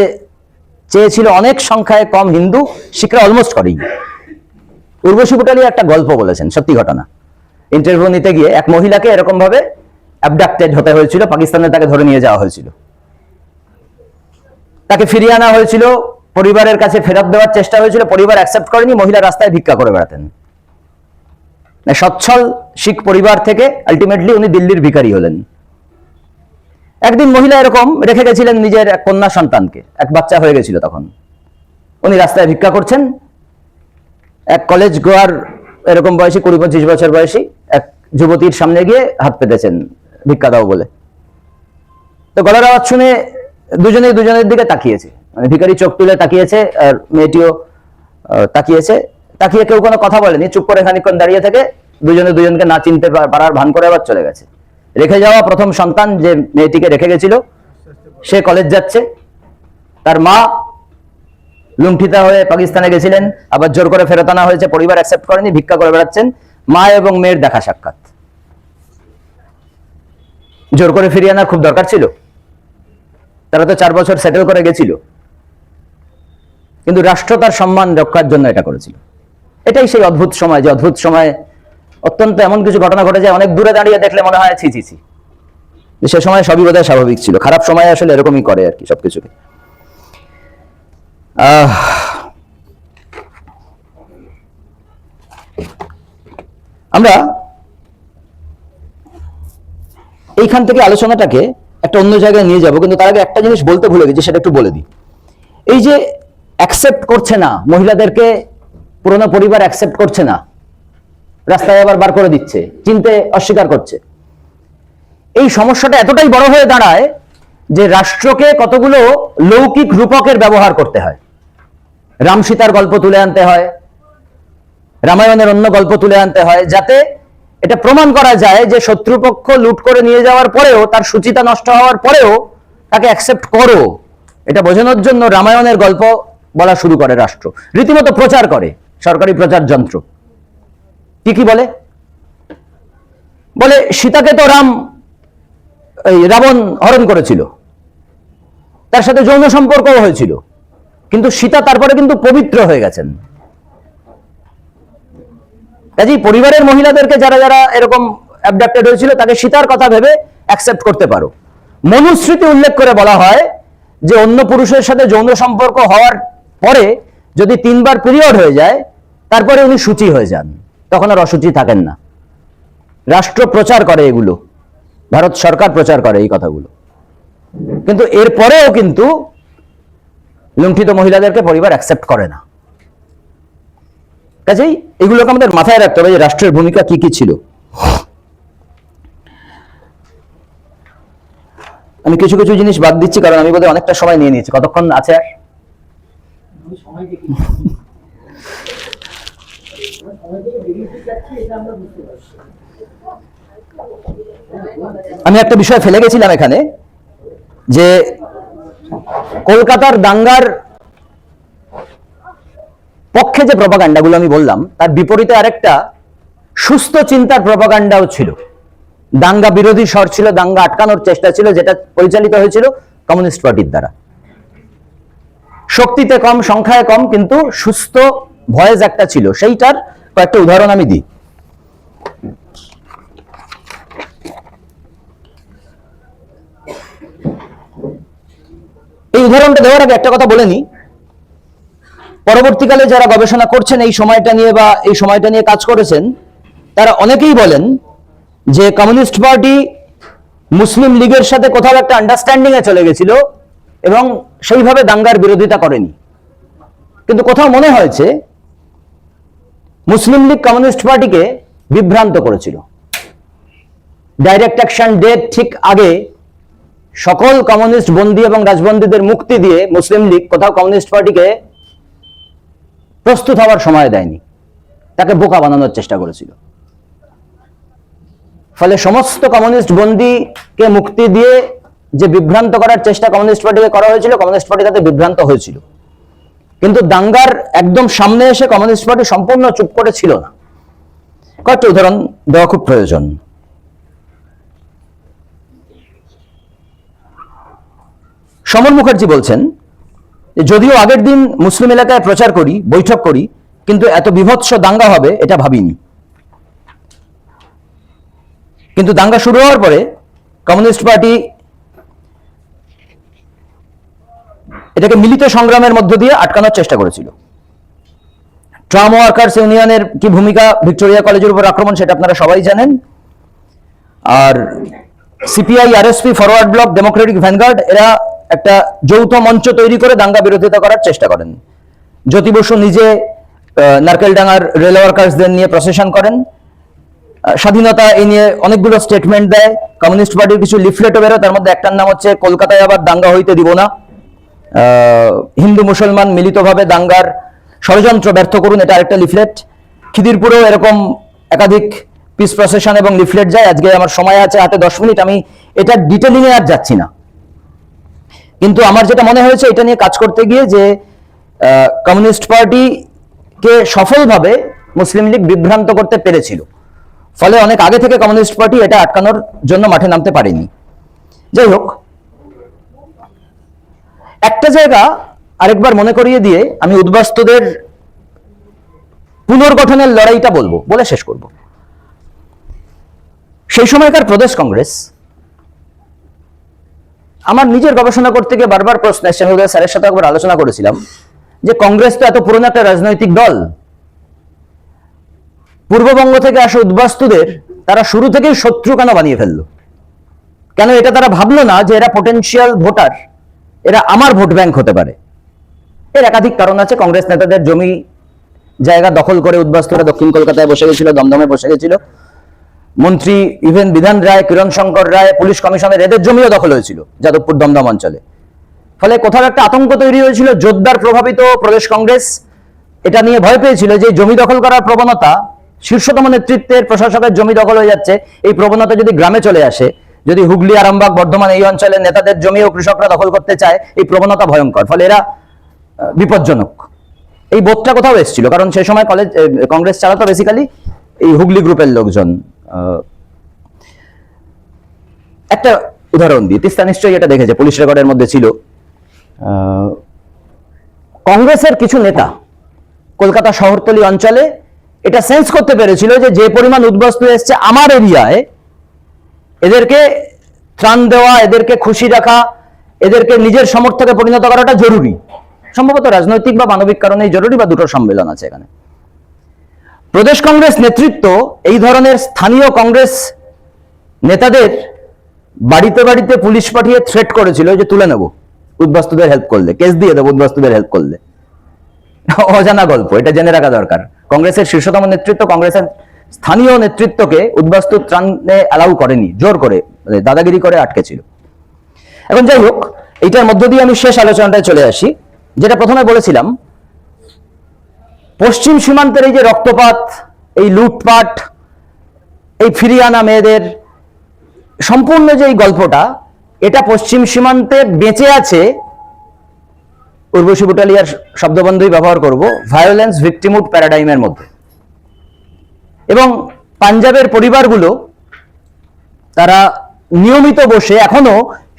চেয়েছিল অনেক সংখ্যায় কম হিন্দু, শিখরা অলমোস্ট করেই। উর্বশী পুটালি একটা গল্প বলেছেন, সত্যি ঘটনা। ইন্টারভিউ নিতে গিয়ে এক মহিলাকে এরকম ভাবে অ্যাবডাক্টেড হতে হয়েছিল, পাকিস্তানে তাকে ধরে নিয়ে যাওয়া হয়েছিল, তাকে ফিরিয়ে আনা হয়েছিল, পরিবারের কাছে ফেরত দেওয়ার চেষ্টা হয়েছিল, পরিবার অ্যাকসেপ্ট করেনি, মহিলা রাস্তায় ভিক্ষা করে বেড়াতেন। সচ্ছল শিখ পরিবার থেকে আলটিমেটলি উনি দিল্লির ভিখারি হলেন। একদিন মহিলা এরকম রেখে গেছিলেন নিজের এক কন্যা সন্তানকে, এক বাচ্চা হয়ে গেছিল তখন, উনি রাস্তায় ভিক্ষা করছেন। এক কলেজ গোয়ার এরকম বয়সী 20-25 বছর বয়সী এক যুবতীর সামনে গিয়ে হাত পেতেছেন ভিক্ষা দাও বলে। তো গলার আওয়াজ শুনে দুজনেই দুজনের দিকে তাকিয়েছে, মানে ভিখারি চোখ তুলে তাকিয়েছে আর মেয়েটিও তাকিয়েছে। তাকিয়ে কেউ কোনো কথা বলেনি, চুপ করে খানিকক্ষণ দাঁড়িয়ে থেকে দুজনে দুজনকে না চিনতে পারার ভান করে আবার চলে গেছে। রেখে যাওয়া প্রথম সন্তান যে মেয়েটিকে রেখে গেছিল সে কলেজ যাচ্ছে, তার মা লুণ্ঠিতা হয়ে পাকিস্তানে গেছিলেন, আবার জোর করে ফেরত আনা হয়েছে, পরিবার অ্যাকসেপ্ট করেনি, ভিক্ষা করে বেড়াচ্ছেন। মা এবং মেয়ের দেখা সাক্ষাৎ, জোর করে ফিরিয়ে আনার খুব দরকার ছিল, তারা তো 4 বছর সেটেল করে গেছিল, কিন্তু রাষ্ট্র তার সম্মান রক্ষার জন্য এটা করেছিল। এটাই সেই অদ্ভুত সময়, যে অদ্ভুত সময় অত্যন্ত এমন কিছু ঘটনা ঘটে যায় অনেক দূরে দাঁড়িয়ে দেখলে মনে হয় ছি ছি ছি, সে সময় সবই বোধহয় স্বাভাবিক ছিল। খারাপ সময় আসলে এরকমই করে আর কি সবকিছুকে। আমরা এইখান থেকে আলোচনাটাকে একটা অন্য জায়গায় নিয়ে যাব, কিন্তু তার আগে একটা জিনিস বলতে ভুলে গেছি, সেটা একটু বলে দিই। এই যে অ্যাকসেপ্ট করছে না, মহিলাদেরকে পুরনো পরিবার অ্যাকসেপ্ট করছে না, রাস্তায় আবার বার করে দিচ্ছে, চিনতে অস্বীকার করছে, এই সমস্যাটা এতটাই বড় হয়ে দাঁড়ায় যে রাষ্ট্রকে কতগুলো লৌকিক রূপকের ব্যবহার করতে হয়। রাম সীতার গল্প তুলে আনতে হয়, রামায়ণের অন্য গল্প তুলে আনতে হয়, যাতে এটা প্রমাণ করা যায় যে শত্রুপক্ষ লুট করে নিয়ে যাওয়ার পরেও, তার সুচিতা নষ্ট হওয়ার পরেও তাকে অ্যাকসেপ্ট করো। এটা বোঝানোর জন্য রামায়ণের গল্প বলা শুরু করে রাষ্ট্র, রীতিমতো প্রচার করে, সরকারি প্রচার যন্ত্র। কি কি বলে? বলে সীতাকে তো রাবণ হরণ করেছিল, তার সাথে যৌন সম্পর্কও হয়েছিল, কিন্তু সীতা তারপরে কিন্তু পবিত্র হয়ে গেছেন। কাজেই পরিবারের মহিলাদেরকে যারা যারা এরকম অ্যাবডাক্টেড হয়েছিল, তাকে সীতার কথা ভেবে অ্যাকসেপ্ট করতে পারো। মনুস্মৃতি উল্লেখ করে বলা হয় যে অন্য পুরুষের সাথে যৌন সম্পর্ক হওয়ার পরে যদি 3 বার পিরিয়ড হয়ে যায়, তারপরে উনি শুচি হয়ে যান, তখন আর অশুচি থাকেন না। রাষ্ট্র প্রচার করে এগুলো, ভারত সরকার প্রচার করে এই কথাগুলো, কিন্তু এরপরেও কিন্তু লুণ্ঠিত মহিলাদেরকে পরিবার অ্যাকসেপ্ট করে না। কাজেই এগুলোকে আমাদের মাথায় রাখতে হবে যে রাষ্ট্রের ভূমিকা কি কি ছিল। আমি কিছু কিছু জিনিস বাদ দিচ্ছি, কারণ আমি বোধহয় অনেকটা সময় নিয়ে নিয়েছি। কতক্ষণ আছে আর? আমি একটা বিষয় ফেলে গেছিলাম এখানে, যে কলকাতার দাঙ্গার পক্ষে যে প্রপাগান্ডাগুলো আমি বললাম, তার বিপরীতে আরেকটা সুস্থ চিন্তার প্রপাগান্ডাও ছিল। দাঙ্গা বিরোধী স্বর ছিল, দাঙ্গা আটকানোর চেষ্টা ছিল, যেটা পরিচালিত হয়েছিল কমিউনিস্ট পার্টির দ্বারা। শক্তিতে কম, সংখ্যায় কম, কিন্তু সুস্থ ভয়েস একটা ছিল। সেইটার কয়েকটা উদাহরণ আমি দিই। এই উদাহরণটা দেওয়ার আগে একটা কথা বলে নি, পরবর্তীকালে যারা গবেষণা করছেন এই সময়টা নিয়ে বা এই সময়টা নিয়ে কাজ করেছেন, তারা অনেকেই বলেন যে কমিউনিস্ট পার্টি মুসলিম লীগের সাথে কোথাও একটা আন্ডারস্ট্যান্ডিং এ চলে গেছিল এবং সেইভাবে দাঙ্গার বিরোধিতা করেনি। কিন্তু কোথাও মনে হয়েছে মুসলিম লীগ কমিউনিস্ট পার্টিকে বিভ্রান্ত করেছিল। ডাইরেক্ট অ্যাকশন ডে ঠিক আগে সকল কমিউনিস্ট বন্দী এবং রাজবন্দীদের মুক্তি দিয়ে মুসলিম লীগ কোথাও কমিউনিস্ট পার্টিকে প্রস্তুত হওয়ার সময় দেয়নি, তাকে বোকা বানানোর চেষ্টা করেছিল। ফলে সমস্ত কমিউনিস্ট বন্দীকে মুক্তি দিয়ে যে বিভ্রান্ত করার চেষ্টা কমিউনিস্ট পার্টিকে করা হয়েছিল, কমিউনিস্ট পার্টি তাতে বিভ্রান্ত হয়েছিল। কিন্তু দাঙ্গার একদম সামনে এসে কমিউনিস্ট পার্টি সম্পূর্ণ চুপ করে ছিল না। কয়েকটা উদাহরণ দেওয়া খুব প্রয়োজন। সমর মুখার্জি বলছেন, যদিও আগের দিন মুসলিম এলাকায় প্রচার করি, বৈঠক করি, কিন্তু এত বিভৎস দাঙ্গা হবে এটা ভাবিনি। কিন্তু দাঙ্গা শুরু হওয়ার পরে কমিউনিস্ট পার্টি এটাকে মিলিত সংগ্রামের মধ্য দিয়ে আটকানোর চেষ্টা করেছিল। ট্রাম ওয়ার্কার্স ইউনিয়নের কি ভূমিকা ভিক্টোরিয়া কলেজের উপর আক্রমণ, সেটা আপনারা সবাই জানেন। আর সিপিআই, আরএসপি, ফরওয়ার্ড ব্লক, ডেমোক্রেটিক ভ্যানগার্ড এরা একটা যৌথ মঞ্চ তৈরি করে দাঙ্গা বিরোধিতা করার চেষ্টা করেন। জ্যোতি বসু নিজে নারকেলডাঙ্গার রেল ওয়ার্কার্সদের নিয়ে প্রসেশন করেন। স্বাধীনতা এই নিয়ে অনেকগুলো স্টেটমেন্ট দেয়। কমিউনিস্ট পার্টির কিছু লিফলেটও বেরো, তার মধ্যে একটার নাম হচ্ছে কলকাতায় আবার দাঙ্গা হইতে দিব না, হিন্দু মুসলমান মিলিতভাবে দাঙ্গার ষড়যন্ত্র ব্যর্থ করুন, এটা আরেকটা লিফলেট। খিদিরপুরেও এরকম একাধিক পিস প্রসেশন এবং লিফলেট যায়। আজকে আমার সময় আছে হাতে 10 মিনিট, আমি এটা ডিটেলিং এ আর যাচ্ছি না। কিন্তু আমার যেটা মনে হয়েছে এটা নিয়ে কাজ করতে গিয়ে, যে কমিউনিস্ট পার্টিকে সফলভাবে মুসলিম লীগ বিভ্রান্ত করতে পেরেছিল, ফলে অনেক আগে থেকে কমিউনিস্ট পার্টি এটা আটকানোর জন্য মাঠে নামতে পারেনি। যাই হোক, একটা জায়গা আরেকবার মনে করিয়ে দিয়ে আমি উদ্বাস্তুদের পুনর্গঠনের লড়াইটা বলে শেষ করব। সেই সময়কার প্রদেশ কংগ্রেস, আমার নিজের গবেষণা করতে গিয়ে বারবার প্রশ্ন এসেছে, আমি স্যারের সাথে একবার আলোচনা করেছিলাম যে কংগ্রেস তো এত পুরনো একটা রাজনৈতিক দল, পূর্ববঙ্গ থেকে আসা উদ্বাস্তুদের তারা শুরু থেকেই শত্রু কেন বানিয়ে ফেললো? কেন এটা তারা ভাবলো না যে এরা পটেনশিয়াল ভোটার, এরা আমার ভোট ব্যাংক হতে পারে? এর একাধিক কারণ আছে। কংগ্রেস নেতাদের জমি জায়গা দখল করে উদ্বাস্তুরা দক্ষিণ কলকাতায় বসে গেছিল, দমদমে বসে গেছিল। মন্ত্রী ইভেন বিধান রায়, কিরণ শঙ্কর রায়, পুলিশ কমিশনের এদের জমিও দখল হয়েছিল যাদবপুর দমদম অঞ্চলে। ফলে কোথাও একটা আতঙ্ক তৈরি হয়েছিল। জোরদার প্রভাবিত প্রদেশ কংগ্রেস এটা নিয়ে ভয় পেয়েছিল যে জমি দখল করার প্রবণতা, শীর্ষতম নেতৃত্বের প্রশাসকের জমি দখল হয়ে যাচ্ছে, এই প্রবণতা যদি গ্রামে চলে আসে, যদি হুগলি, আরামবাগ, বর্ধমান এই অঞ্চলের নেতাদের জমিও কৃষকরা দখল করতে চায়, এই প্রবণতা ভয়ঙ্কর। ফলে এরা বিপজ্জনক। এই বোধটা কোথাও এসেছিল, কারণ সেই সময় কংগ্রেস চালাতো বেসিক্যালি এই হুগলি গ্রুপের লোকজন। একটা উদাহরণ দিই, তিস্তা নিশ্চয়ই এটা দেখেছে, পুলিশ রেকর্ডের মধ্যে ছিল। কংগ্রেসের কিছু নেতা কলকাতা শহরতলি অঞ্চলে এটা সেন্স করতে পেরেছিল যে যে পরিমাণ উদ্বাস্তু এসছে আমার এরিয়ায়, এদেরকে ত্রাণ দেওয়া, এদেরকে খুশি রাখা, এদেরকে নিজের সমর্থকে পরিণত করাটা জরুরি। সম্ভবত রাজনৈতিক বা মানবিক কারণেই জরুরি, বা দুটো সম্মেলন আছে এখানে। প্রদেশ কংগ্রেস নেতৃত্ব এই ধরনের স্থানীয় কংগ্রেস নেতাদের বাড়িতে বাড়িতে পুলিশ পাঠিয়ে থ্রেট করেছিল যে তুলে নেব উদ্বাস্তুদের হেল্প করলে, কেস দিয়ে দেবো উদ্বাস্তুদের হেল্প করলে। অজানা গল্প, এটা জেনে রাখা দরকার। কংগ্রেসের শীর্ষতম নেতৃত্ব কংগ্রেসের স্থানীয় নেতৃত্বকে উদ্বাস্তু ত্রাণে অ্যালাউ করেনি, জোর করে দাদাগিরি করে আটকেছিল। এখন যাই হোক, এইটার মধ্য দিয়ে আমি শেষ আলোচনাটায় চলে আসি। যেটা প্রথমে বলেছিলাম, পশ্চিম সীমান্তের এই যে রক্তপাত, এই লুটপাট, এই ফিরিয়ে আনা মেয়েদের সম্পূর্ণ যে এই গল্পটা, এটা পশ্চিম সীমান্তে বেঁচে আছে, উর্বশী বুটালিয়ার শব্দবন্ধই ব্যবহার করব, ভায়োলেন্স ভিক্টিমহুড প্যারাডাইমের মধ্যে। এবং পাঞ্জাবের পরিবারগুলো তারা নিয়মিত বসে এখনো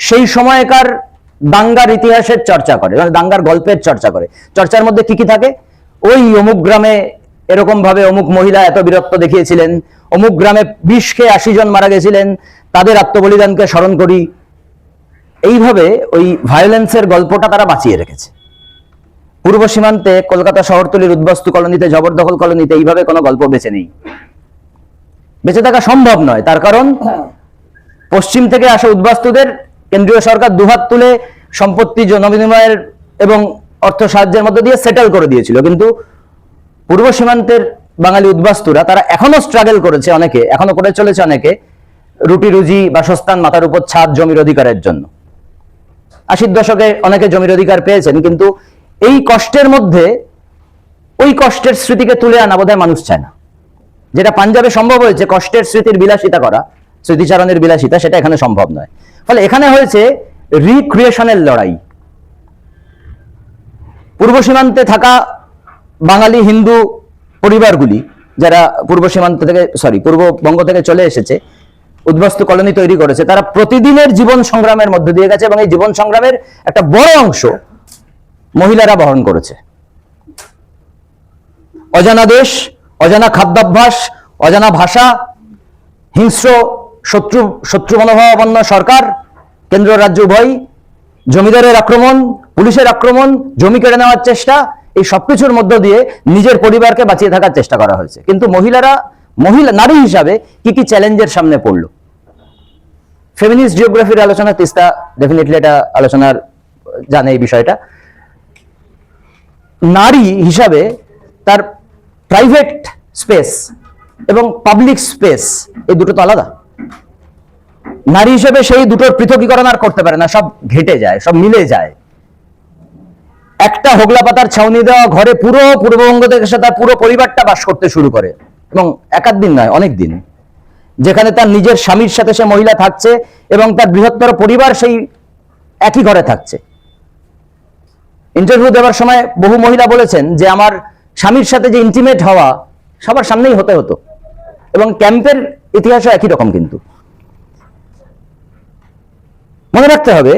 সেই সময়কার দাঙ্গার ইতিহাসের চর্চা করে, দাঙ্গার গল্পের চর্চা করে। চর্চার মধ্যে কি কি থাকে? ওই অমুক গ্রামে এরকম ভাবে অমুক মহিলা এত বীরত্ব দেখিয়েছিলেন, অমুক গ্রামে 20 খেয়ে 80 জন মারা গেছিলেন, তাদের আত্মবলিদানকে স্মরণ করি। এইভাবে ওই ভায়োলেন্সের গল্পটা তারা বাঁচিয়ে রেখেছে। পূর্ব সীমান্তে কলকাতা শহরতলির উদ্বাস্তু কলোনিতে, জবরদখল কলোনিতে এইভাবে কোনো গল্প বেঁচে নেই, বেঁচে থাকা সম্ভব নয়। তার কারণ পশ্চিম থেকে আসা উদ্বাস্তুদের কেন্দ্রীয় সরকার দুহাত তুলে সম্পত্তি জনবিনিময়ের এবং অর্থ সাহায্যের মধ্যে দিয়ে সেটেল করে দিয়েছিল। কিন্তু পূর্ব সীমান্তের বাঙালি উদ্বাস্তুরা তারা এখনো স্ট্রাগল করেছে, অনেকে এখনো করে চলেছে, অনেকে রুটি রুজি, বাসস্থান, মাথার উপর ছাদ, জমির অধিকারের জন্য। 80-র দশকে অনেকে জমির অধিকার পেয়েছেন, কিন্তু এই কষ্টের মধ্যে ওই কষ্টের স্মৃতিকে তুলে আনা বোধহয় মানুষ চায় না। যেটা পাঞ্জাবে সম্ভব হয়েছে কষ্টের স্মৃতির বিলাসিতা করা, স্মৃতিচারণের বিলাসিতা, সেটা এখানে সম্ভব নয়। ফলে এখানে হয়েছে রিক্রিয়েশনের লড়াই। পূর্ব সীমান্তে থাকা বাঙালি হিন্দু পরিবারগুলি যারা পূর্ববঙ্গ থেকে চলে এসেছে, উদ্বাস্তু কলোনি তৈরি করেছে, তারা প্রতিদিনের জীবন সংগ্রামের মধ্যে দিয়ে গেছে, এবং এই জীবন সংগ্রামের একটা বড় অংশ মহিলারা বহন করেছে। অজানা দেশ, অজানা খাদ্যাভ্যাস, অজানা ভাষা, হিংস্র শত্রু মনোভাবাপন্ন সরকার, কেন্দ্র রাজ্য উভয়, জমিদারের আক্রমণ, পুলিশের আক্রমণ, জমি কেড়ে নেওয়ার চেষ্টা, এই সবকিছুর মধ্য দিয়ে নিজের পরিবারকে বাঁচিয়ে থাকার চেষ্টা করা হয়েছে। কিন্তু নারী হিসাবে কি কি চ্যালেঞ্জের সামনে পড়লো? ফেমিনিস্ট জিওগ্রাফির আলোচনা, তিস্তা ডেফিনেটলি এটা আলোচনার জানে এই বিষয়টা। নারী হিসাবে তার প্রাইভেট স্পেস এবং পাবলিক স্পেস, এই দুটো তো আলাদা। নারী হিসেবে সেই দুটোর পৃথকীকরণ আর করতে পারে না, সব ঘেটে যায়, সব মিলে যায়। একটা হোগলা পাতার ছাউনি দেওয়া ঘরে পুরো পূর্ববঙ্গ থেকে সে তার পুরো পরিবারটা বাস করতে শুরু করে, এবং একাধ দিন নয়, অনেক দিন, যেখানে তার নিজের স্বামীর সাথে সে মহিলা থাকছে এবং তার বৃহত্তর পরিবার সেই একই ঘরে থাকছে। ইন্টারভিউ দেওয়ার সময় বহু মহিলা বলেছেন যে আমার স্বামীর সাথে যে ইন্টিমেট হওয়া সবার সামনেই হতে হতো, এবং ক্যাম্পের ইতিহাসও একই রকম। কিন্তু মনে রাখতে হবে,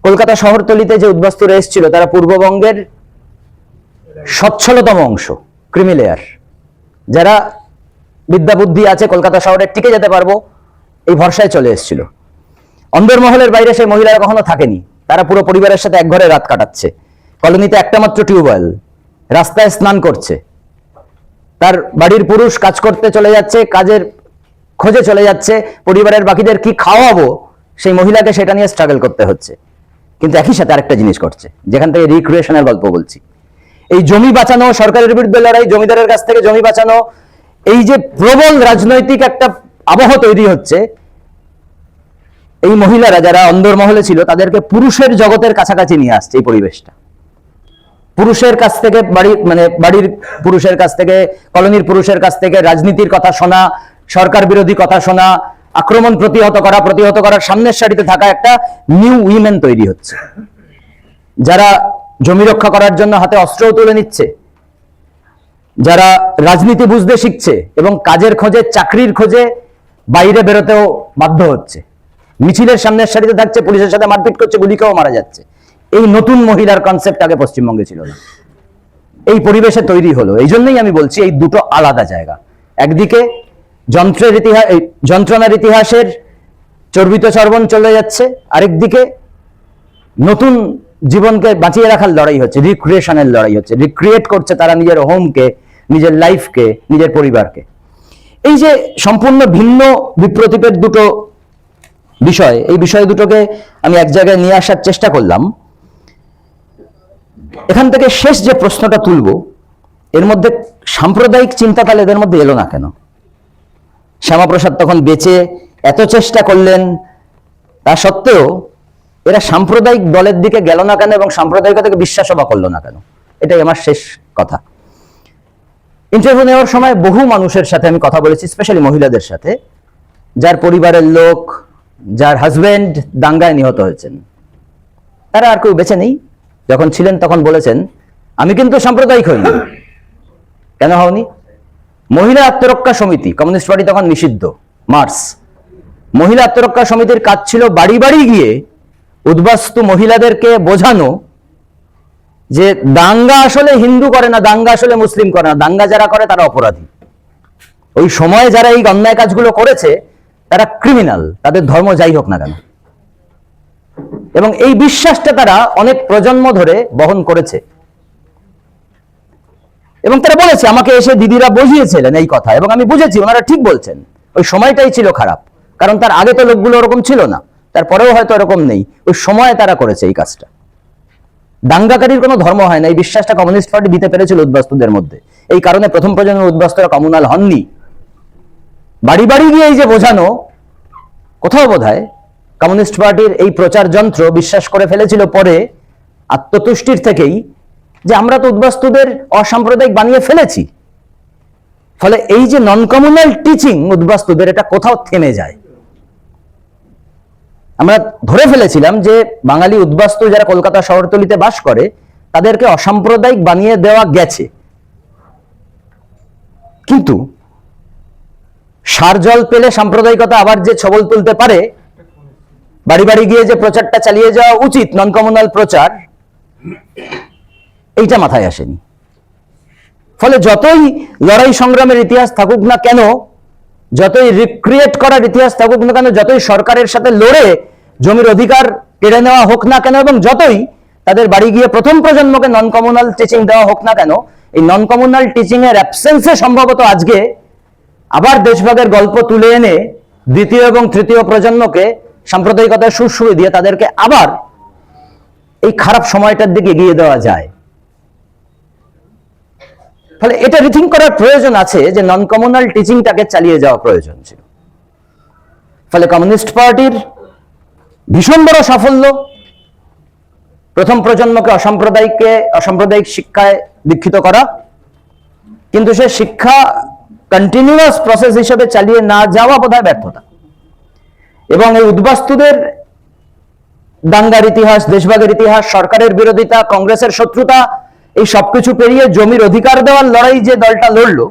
কলকাতা শহরতলিতে যে উদ্বাস্তুরা এসেছিল তারা পূর্ববঙ্গের সচ্ছলতম অংশ, ক্রিমি লেয়ার, যারা বিদ্যা বুদ্ধি আছে কলকাতা শহরে টিকে যেতে পারবো এই ভরসায় চলে এসেছিল। অন্দরমহলের বাইরে সেই মহিলারা কখনো থাকেনি, তারা পুরো পরিবারের সাথে এক ঘরে রাত কাটাচ্ছে, কলোনিতে একটা মাত্র টিউবওয়েল, রাস্তায় স্নান করছে, তার বাড়ির পুরুষ কাজ করতে চলে যাচ্ছে, কাজের খোঁজে চলে যাচ্ছে, পরিবারের বাকিদের কি খাওয়াবো সেই মহিলাকে সেটা নিয়ে স্ট্রাগল করতে হচ্ছে। কিন্তু একই সাথে আরেকটা জিনিস করছে, যেখান থেকে রিক্রিয়েশনের গল্প বলছি, এই জমি বাঁচানো, সরকারের বিরুদ্ধে লড়াই, জমিদারের কাছ থেকে জমি বাঁচানো, এই যে প্রবল রাজনৈতিক একটা আবহ তৈরি হচ্ছে, এই মহিলারা যারা অন্দরমহলে ছিল তাদেরকে পুরুষের জগতের কাছাকাছি নিয়ে আসছে। এই পরিবেশটা পুরুষের কাছ থেকে বাড়ির পুরুষের কাছ থেকে, কলোনির পুরুষের কাছ থেকে রাজনীতির কথা শোনা, সরকার বিরোধী কথা শোনা, আক্রমণ প্রতিহত করার সামনের সারিতে থাকা একটা নিউ উইমেন তৈরি হচ্ছে, যারা জমি রক্ষা করার জন্য হাতে অস্ত্রও তুলে নিচ্ছে, যারা রাজনীতি বুঝতে শিখছে এবং কাজের খোঁজে, চাকরির খোঁজে বাইরে বেরোতেও বাধ্য হচ্ছে, মিছিলের সামনের সারিতে থাকছে, পুলিশের সাথে মারপিট করছে, গুলিকেও মারা যাচ্ছে। এই নতুন মহিলার কনসেপ্ট আগে পশ্চিমবঙ্গে ছিল না, এই পরিবেশে তৈরি হলো। এই জন্যই আমি বলছি এই দুটো আলাদা জায়গা। একদিকে যন্ত্রণার ইতিহাসের চর্বিত চর্বণ চলে যাচ্ছে, আরেকদিকে নতুন জীবনকে বাঁচিয়ে রাখার লড়াই হচ্ছে, রিক্রিয়েশনের লড়াই হচ্ছে। রিক্রিয়েট করছে তারা নিজের হোমকে, নিজের লাইফকে, নিজের পরিবারকে। এই যে সম্পূর্ণ ভিন্ন বিপ্রতীপের দুটো বিষয়, এই বিষয় দুটোকে আমি এক জায়গায় নিয়ে আসার চেষ্টা করলাম। এখান থেকে শেষ যে প্রশ্নটা তুলব, এর মধ্যে সাম্প্রদায়িক চিন্তা তাহলে এদের মধ্যে এলো না কেন? শ্যামাপ্রসাদ তখন বেঁচে এত চেষ্টা করলেন, তা সত্ত্বেও এরা সাম্প্রদায়িক দলের দিকে গেল না কেন এবং সাম্প্রদায়িকতাকে বিশ্বাসও বা করলো না কেন? এটাই আমার শেষ কথা। ইন্টারভিউ নেওয়ার সময় বহু মানুষের সাথে আমি কথা বলেছি, স্পেশালি মহিলাদের সাথে, যার পরিবারের লোক, যার হাজবেন্ড দাঙ্গায় নিহত হয়েছেন। তারা আর কেউ বেঁচে নেই। যখন ছিলেন তখন বলেছেন, আমি কিন্তু সাম্প্রদায়িক হইনি। কেন হওনি? মহিলা আত্মরক্ষা সমিতি, কমিউনিস্ট পার্টি তখন নিষিদ্ধ, মার্চ। মহিলা আত্মরক্ষা সমিতির কাজ ছিল বাড়ি বাড়ি গিয়ে উদ্বাস্তু মহিলাদেরকে বোঝানো যে দাঙ্গা আসলে হিন্দু করে না, দাঙ্গা আসলে মুসলিম করে না, দাঙ্গা যারা করে তারা অপরাধী। ওই সময়ে যারা এই অন্যায় কাজগুলো করেছে তারা ক্রিমিনাল, তাদের ধর্ম যাই হোক না কেন। এবং এই বিশ্বাসটা তারা অনেক প্রজন্ম ধরে বহন করেছে। এবং তারা বলেছে, আমাকে এসে দিদিরা বুঝিয়েছিলেন এই কথা, এবং আমি বুঝেছি ওনারা ঠিক বলছেন। ওই সময়টাই ছিল খারাপ, কারণ তার আগে তো লোকগুলো ওরকম ছিল না, তারপরেও হয়তো এরকম নেই। ওই সময় তারা করেছে এই কাজটা। দাঙ্গাকারীর কোনো ধর্ম হয় না, এই বিশ্বাসটা কমিউনিস্ট পার্টি দিতে পেরেছিল উদ্বাস্তুদের মধ্যে। এই কারণে প্রথম প্রজন্মের উদ্বাস্তুরা কমিউনাল হননি। বাড়ি বাড়ি গিয়ে এই যে বোঝানো, কোথাও বোধহয় কমিউনিস্ট পার্টির এই প্রচার যন্ত্র বিশ্বাস করে ফেলেছিল পরে আত্মতুষ্টির থেকেই, যে আমরা তো উদ্বাস্তুদের অসাম্প্রদায়িক বানিয়ে ফেলেছি। ফলে এই যে নন কমিউনাল টিচিং উদ্বাস্তুদের, এটা কোথাও থেমে যায়। আমরা ধরে ফেলেছিলাম যে বাঙালি উদ্বাস্তু যারা কলকাতা শহরতলিতে বাস করে তাদেরকে অসাম্প্রদায়িক বানিয়ে দেওয়া গেছে। কিন্তু সার জল পেলে সাম্প্রদায়িকতা আবার যে ছবল তুলতে পারে, বাড়ি বাড়ি গিয়ে যে প্রচারটা চালিয়ে যাওয়া উচিত, নন কমিউনাল প্রচার, এইটা মাথায় আসেনি। ফলে যতই লড়াই সংগ্রামের ইতিহাস থাকুক না কেন, যতই রিক্রিয়েট করার ইতিহাস থাকুক না কেন, যতই সরকারের সাথে লড়ে জমির অধিকার কেড়ে নেওয়া হোক না কেন, এবং যতই তাদের বাড়ি গিয়ে প্রথম প্রজন্মকে নন কমিউনাল টিচিং দেওয়া হোক না কেন, এই নন কমিউনাল টিচিং এর অ্যাবসেন্সে সম্ভবত আজকে আবার দেশভাগের গল্প তুলে এনে দ্বিতীয় এবং তৃতীয় প্রজন্মকে সাম্প্রদায়িকতার সুরসুরি দিয়ে তাদেরকে আবার এই খারাপ সময়টার দিকে এগিয়ে দেওয়া যায়। ফলে এটা রিথিঙ্ক করার প্রয়োজন আছে যে নন কমিউনাল টিচিংটাকে চালিয়ে যাওয়া প্রয়োজন ছিল। ফলে কমিউনিস্ট পার্টির ভীষণ বড় সাফল্য, প্রথম প্রজন্মকে অসাম্প্রদায়িক শিক্ষায় দীক্ষিত করা, কিন্তু সে শিক্ষা কন্টিনিউয়াস প্রসেস হিসেবে চালিয়ে না যাওয়া বোধহয় ব্যর্থতা। এবং এই উদ্বাস্তুদের দাঙ্গার ইতিহাস, দেশভাগের ইতিহাস, সরকারের বিরোধিতা, কংগ্রেসের শত্রুতা, এই সবকিছু পেরিয়ে জমির অধিকার দেওয়ার লড়াই যে দলটা লড়লো,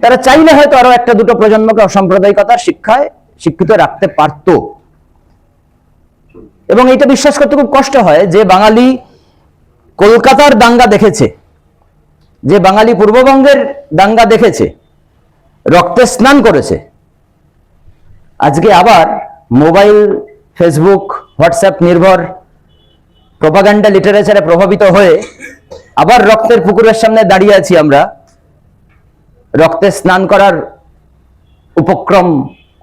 তারা চাইলে হয়তো আরো একটা দুটো প্রজন্মকে অসাম্প্রদায়িকতার শিক্ষায় শিক্ষিত রাখতে পারত। এবং এটা বিশ্বাস করতে খুব কষ্ট হয় যে বাঙালি কলকাতার দাঙ্গা দেখেছে, যে বাঙালি পূর্ববঙ্গের দাঙ্গা দেখেছে, রক্তে স্নান করেছে, আজকে আবার মোবাইল, ফেসবুক, হোয়াটসঅ্যাপ নির্ভর প্রোপাগান্ডা লিটারেচারে প্রভাবিত হয়ে আবার রক্তের পুকুরের সামনে দাঁড়িয়ে আছি আমরা, রক্তে স্নান করার উপক্রম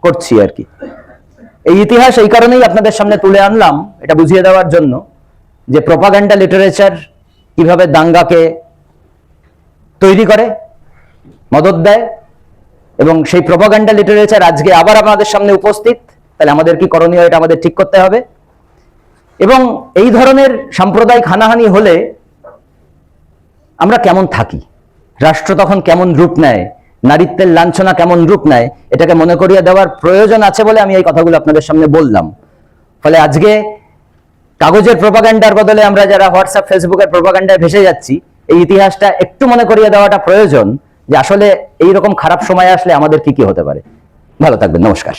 করছি আর কি। এই ইতিহাস এই কারণেই আপনাদের সামনে তুলে আনলাম, এটা বুঝিয়ে দেওয়ার জন্য যে প্রপাগান্ডা লিটারেচার কিভাবে দাঙ্গাকে তৈরি করে, মদত দেয়, এবং সেই প্রপাগান্ডা লিটারেচার আজকে আবার আমাদের সামনে উপস্থিত। তাহলে আমাদের কি করণীয়, এটা আমাদের ঠিক করতে হবে। এবং এই ধরনের সাম্প্রদায়িক হানাহানি হলে আমরা কেমন থাকি, রাষ্ট্র তখন কেমন রূপ নেয়, নারীত্বের লাঞ্ছনা কেমন রূপ নেয়, এটাকে মনে করিয়ে দেওয়ার প্রয়োজন আছে বলে আমি এই কথাগুলো আপনাদের সামনে বললাম। ফলে আজকে কাগজের প্রপাগান্ডার বদলে আমরা যারা হোয়াটসঅ্যাপ ফেসবুকের প্রপাগান্ডায় ভেসে যাচ্ছি, এই ইতিহাসটা একটু মনে করিয়ে দেওয়াটা প্রয়োজন যে আসলে এইরকম খারাপ সময় আসলে আমাদের কি কি হতে পারে। ভালো থাকবেন, নমস্কার।